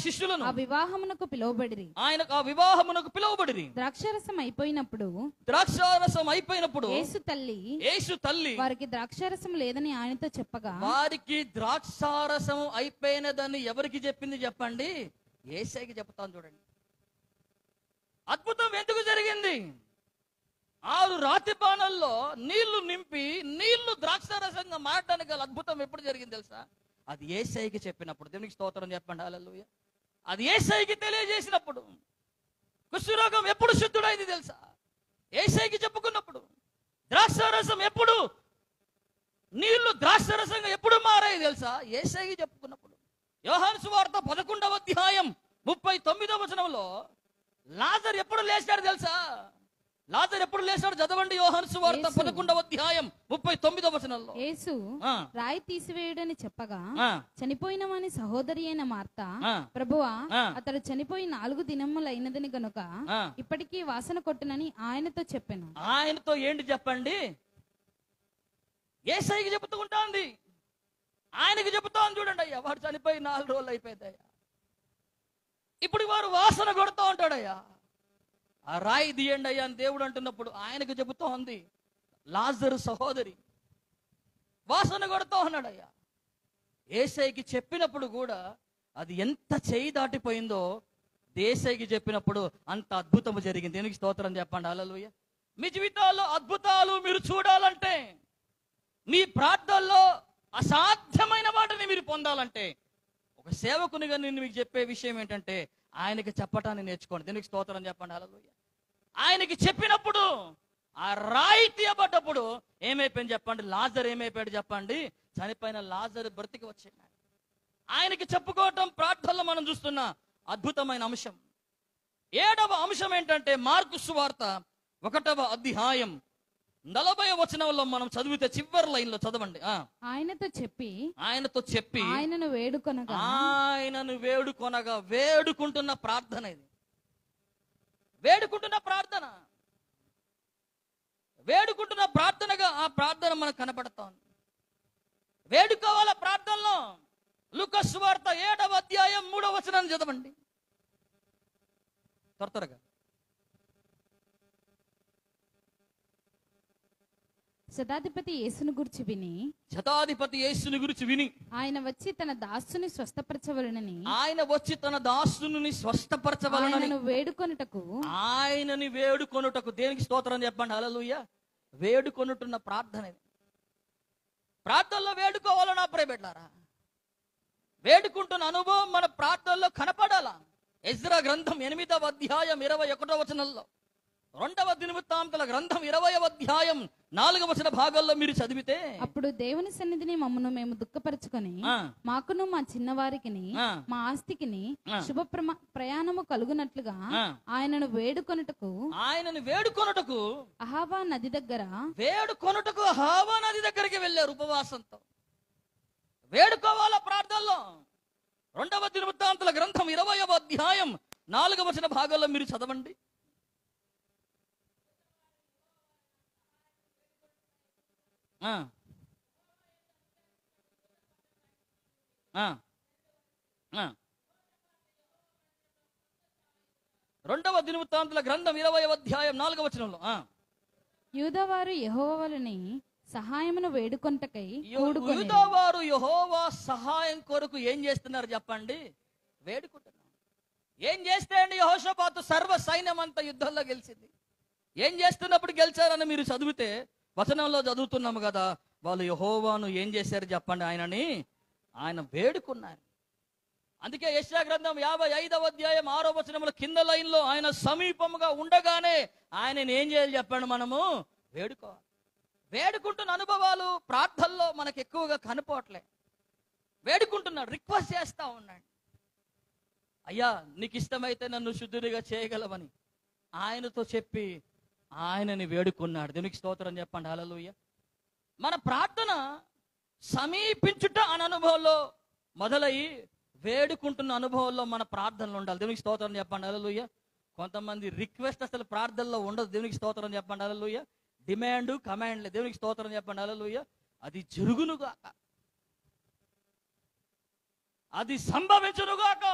శిష్యులను ఆ వివాహమునకు పిలువబడిరి. ద్రాక్షారసం అయిపోయినప్పుడు యేసు తల్లి వారికి ద్రాక్షారసం లేదని ఆయనతో చెప్పగా, వారికి ద్రాక్షారసం అయిపోయినదని ఎవరికి చెప్పింది చెప్పండి? యేసయ్యకి చెప్తాను. చూడండి అద్భుతం ఎందుకు జరిగింది. 6 రాతి పానల్లో నీళ్లు నింపి నీళ్లు ద్రాక్షారసంగా మారడానికి గల అద్భుతం ఎప్పుడు జరిగింది తెలుసా? అది యేసయ్యకి చెప్పినప్పుడు. దేవునికి స్తోత్రం చెప్పండి. హల్లెలూయా. అది యేసయ్యకి తెలియజేసినప్పుడు. కుష్ఠరోగం ఎప్పుడు శుద్ధుడైంది తెలుసా? యేసయ్యకి చెప్పుకున్నప్పుడు. ద్రాక్షారసం ఎప్పుడు, నీళ్లు ద్రాక్షారసంగా ఎప్పుడు మారాయి తెలుసా? యేసయ్యకి చెప్పుకున్నప్పుడు. యోహాను సువార్త 11వ అధ్యాయం 39వ వచనంలో లాజరు ఎప్పుడు లేచాడు తెలుసా? లాజరు ఎప్పుడు లేచాడు? చదవండి. యోహాను సువార్త 11వ అధ్యాయం 39వ వచనంలో యేసు రాయి తీసివేయుడని చెప్పగా, చనిపోయిన వాని సహోదరి అయిన మార్త, ప్రభువా అతడు చనిపోయి 4 దినములైనదని గనుక ఇప్పటికీ వాసన కొట్టునని ఆయనతో చెప్పాను. ఆయనతో ఏంటి చెప్పండి? యేసయ్యకి చెబుతూ ఉంటాంది, ఆయనకి చెబుతాను. చూడండి అయ్యా, వాడు చనిపోయి 4 రోజులు అయిపోయిందయ్యా. ఇప్పుడు వారు వాసన కొడుతూ ఉంటాడయ్యా. ఆ రాయి తీయండి అయ్యా అని దేవుడు అంటున్నప్పుడు ఆయనకు చెబుతూ ఉంది, లాజరు సహోదరి వాసన కొడుతూ ఉన్నాడయ్యా. యేసయ్యకి చెప్పినప్పుడు కూడా అది ఎంత చేయి దాటిపోయిందో, యేసయ్యకి చెప్పినప్పుడు అంత అద్భుతము జరిగింది. దేనికి స్తోత్రం చెప్పండి. హల్లెలూయా. మీ జీవితాల్లో అద్భుతాలు మీరు చూడాలంటే, మీ ప్రార్థనలో అసాధ్యమైన వాటిని మీరు పొందాలంటే, ఒక సేవకునిగా నేను మీకు చెప్పే విషయం ఏంటంటే, ఆయనకి చెప్పటాన్ని నేర్చుకోండి. దీనికి స్తోత్రం చెప్పండి. హల్లెలూయా. ఆయనకి చెప్పినప్పుడు ఆ రాయి తీయబడ్డప్పుడు ఏమైపోయింది చెప్పండి? లాజర్ ఏమైపోయాడు చెప్పండి? చనిపోయిన లాజర్ బ్రతికి వచ్చాడు. ఆయనకి చెప్పుకోవటం ప్రార్థనలో మనం చూస్తున్న అద్భుతమైన అంశం. 7వ అంశం ఏంటంటే, మార్కు సువార్త 1వ అధ్యాయం 40వ వచనంలో మనం చదివితే చివరి లైన్ లో చదవండి. ఆయనతో చెప్పి ఆయనను వేడుకొనగా వేడుకుంటున్న ప్రార్థన ఇది. వేడుకుంటున్న ప్రార్థనగా ఆ ప్రార్థన మనకు కనపడుతోంది. వేడుకోవాల ప్రార్థనలో. లూకా సువార్త 7వ అధ్యాయం 3వ వచనాన్ని చదవండి త్వరగా. శతాధిపతి యేసును గురించి విని ఆయన వచ్చి తన దాసుని స్వస్థపరచవలెనని ఆయనని వేడుకొనుటకు. దేనికి స్తోత్రం చెప్పండి. హల్లెలూయా. వేడుకొనుటున్న ప్రార్థన. ప్రార్థనలో వేడుకోవాలని ప్రియబిడ్డలారా, వేడుకుంటున్న అనుభవం మన ప్రార్థనలో కనపడాలా. ఎజ్రా గ్రంథం 8వ అధ్యాయం 21వ వచనంలో, 2వ దినవృత్తాంతాల గ్రంథం 20వ అధ్యాయం 4వ వచన భాగాల్లో మీరు చదివితే, అప్పుడు దేవుని సన్నిధిని మమ్మను మేము దుఃఖపరచుకొని మాకును మా చిన్నవారికిని మా ఆస్తికిని శుభ ప్రయాణము కలుగునట్లుగా ఆయనను వేడుకొనుటకు అహావా నది దగ్గరికి వెళ్ళారు ఉపవాసంతో. వేడుకోవాల ప్రార్థనలో. 2వ దినవృత్తాంతాల గ్రంథం 20వ అధ్యాయం 4వ వచన భాగాల్లో మీరు చదవండి. రెండవ దినవృత్తాంతాల గ్రంథం 20వ అధ్యాయం 4వ వచనంలో, యూదావారు యెహోవా వలన సహాయమును వేడుకొంటకై కూడుకొని. యూదావారు యెహోవా సహాయం కొరకు ఏం చేస్తున్నారు చెప్పండి? వేడుకుంటున్నారు. ఏం చేస్తే అండి యెహోషాపాతు సర్వ సైన్యం అంతా యుద్ధంలో గెలిచింది? ఏం చేస్తున్నప్పుడు గెలిచారని మీరు చదివితే, వచనంలో చదువుతున్నాము కదా, వాళ్ళు యెహోవాను ఏం చేశారు చెప్పండి? ఆయన వేడుకున్నారు. అందుకే యెషయా గ్రంథం 55వ అధ్యాయం 6వ వచనంలో కింద లైన్లో, ఆయన సమీపముగా ఉండగానే ఆయనని ఏం చేయాలి చెప్పండి? మనము వేడుకోవాలి. వేడుకుంటున్న అనుభవాలు ప్రార్థనలో మనకు ఎక్కువగా కనపడలే. వేడుకుంటున్నాడు, రిక్వెస్ట్ చేస్తా ఉన్నాడు. అయ్యా నీకు ఇష్టమైతే నన్ను శుద్ధుడిగా చేయగలవని ఆయనతో చెప్పి ఆయనని వేడుకున్నాడు. దేవునికి స్తోత్రం చెప్పండి. హల్లెలూయా. మన ప్రార్థన సమీపించుట అనే అనుభవంలో మొదలయ్యి వేడుకుంటున్న అనుభవంలో మన ప్రార్థనలు ఉండాలి. దేవునికి స్తోత్రం చెప్పండి. హల్లెలూయా. కొంతమంది రిక్వెస్ట్ అసలు ప్రార్థనలో ఉండదు. దేవునికి స్తోత్రం చెప్పండి. హల్లెలూయా. డిమాండ్ కమాండ్లే. దేవునికి స్తోత్రం చెప్పండి. హల్లెలూయా. అది జరుగునుగాక, అది సంభవించునుగాక,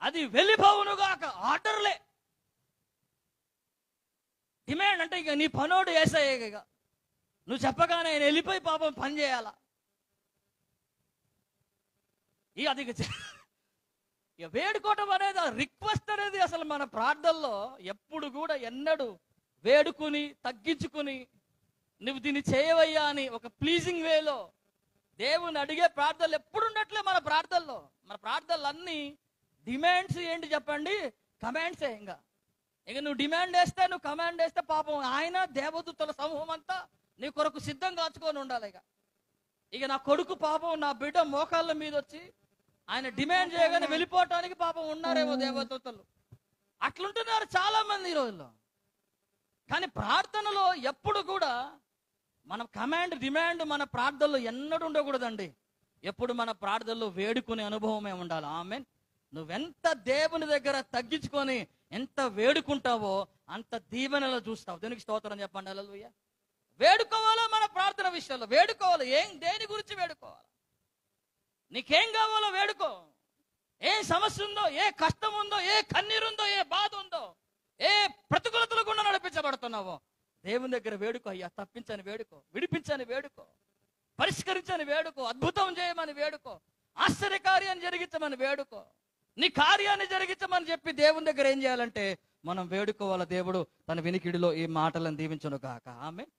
అది వెళ్ళిపోవునుగాక. ఆర్డర్లే. డిమాండ్ అంటే ఇక నీ పనోడు యేసయ్య, నువ్వు చెప్పగానే ఆయన వెళ్ళిపోయి పాపం పని చేయాలా? అది ఇక వేడుకోవటం అనేది, రిక్వెస్ట్ అనేది అసలు మన ప్రార్థనలో ఎప్పుడు కూడా ఎన్నడూ వేడుకుని తగ్గించుకుని నువ్వు దీన్ని చేయవయ్యా అని ఒక ప్లీజింగ్ వేలో దేవుని అడిగే ప్రార్థనలు ఎప్పుడు ఉండట్లే మన ప్రార్థనలో. మన ప్రార్థనలు అన్నీ డిమాండ్స్ ఏంటి చెప్పండి? కమాండ్సే. ఇక నువ్వు డిమాండ్ వేస్తే, నువ్వు కమాండ్ వేస్తే పాపం ఆయన దేవదూతల సమూహం అంతా నీ కొరకు సిద్ధం కాచుకొని ఉండాలి. ఇక నా కొడుకు పాపం, నా బిడ్డ మోకాళ్ళ మీద వచ్చి ఆయన డిమాండ్ చేయగానే వెళ్ళిపోవటానికి పాపం ఉన్నారేమో దేవదూతలు. అట్లుంటున్నారు చాలా మంది ఈ రోజుల్లో. కానీ ప్రార్థనలో ఎప్పుడు కూడా మన కమాండ్ డిమాండ్ మన ప్రార్థనలో ఎన్నడూ ఉండకూడదండి. ఎప్పుడు మన ప్రార్థనలో వేడుకునే అనుభవమే ఉండాలి. ఆమేన్. నువ్వెంత దేవుని దగ్గర తగ్గించుకొని ఎంత వేడుకుంటావో అంత దీవెనలో చూస్తావు. దేనికి స్తోత్రం చెప్పండి. హల్లెలూయా. వేడుకోవాలో మన ప్రార్థన విషయంలో వేడుకోవాలి. దేని గురించి వేడుకోవాలి? నీకేం కావాలో వేడుకో. ఏ సమస్య ఉందో, ఏ కష్టం ఉందో, ఏ కన్నీరుందో, ఏ బాధ ఉందో, ఏ ప్రతికూలతలు గుండా నడిపించబడుతున్నావో దేవుని దగ్గర వేడుకో, అయ్యా తప్పించని వేడుకో, విడిపించని వేడుకో, పరిష్కరించని వేడుకో, అద్భుతం చేయమని వేడుకో, ఆశ్చర్యకార్యాన్ని జరిగించమని వేడుకో, నీ కార్యాన్ని జరిగించమని చెప్పి దేవుని దగ్గర ఏం చేయాలంటే మనం వేడుకోవాల. దేవుడు తన వినికిడిలో ఈ మాటలను దీవించును గాక. ఆమేన్.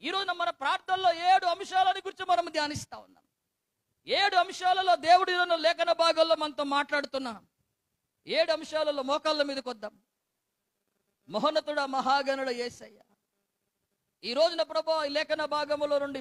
ఈ రోజున మన ప్రార్థనలో 7 అంశాలని గురించి మనం ధ్యానిస్తా ఉన్నాం. 7 అంశాలలో దేవుడి లేఖన భాగాల్లో మనతో మాట్లాడుతున్నాం. 7 అంశాలలో మోకాళ్ళ మీదకి వద్దాం. మహోన్నతుడ, మహాగణుడ యేసయ్య, ఈ రోజున ప్రభువా ఈ లేఖన భాగములో నుండి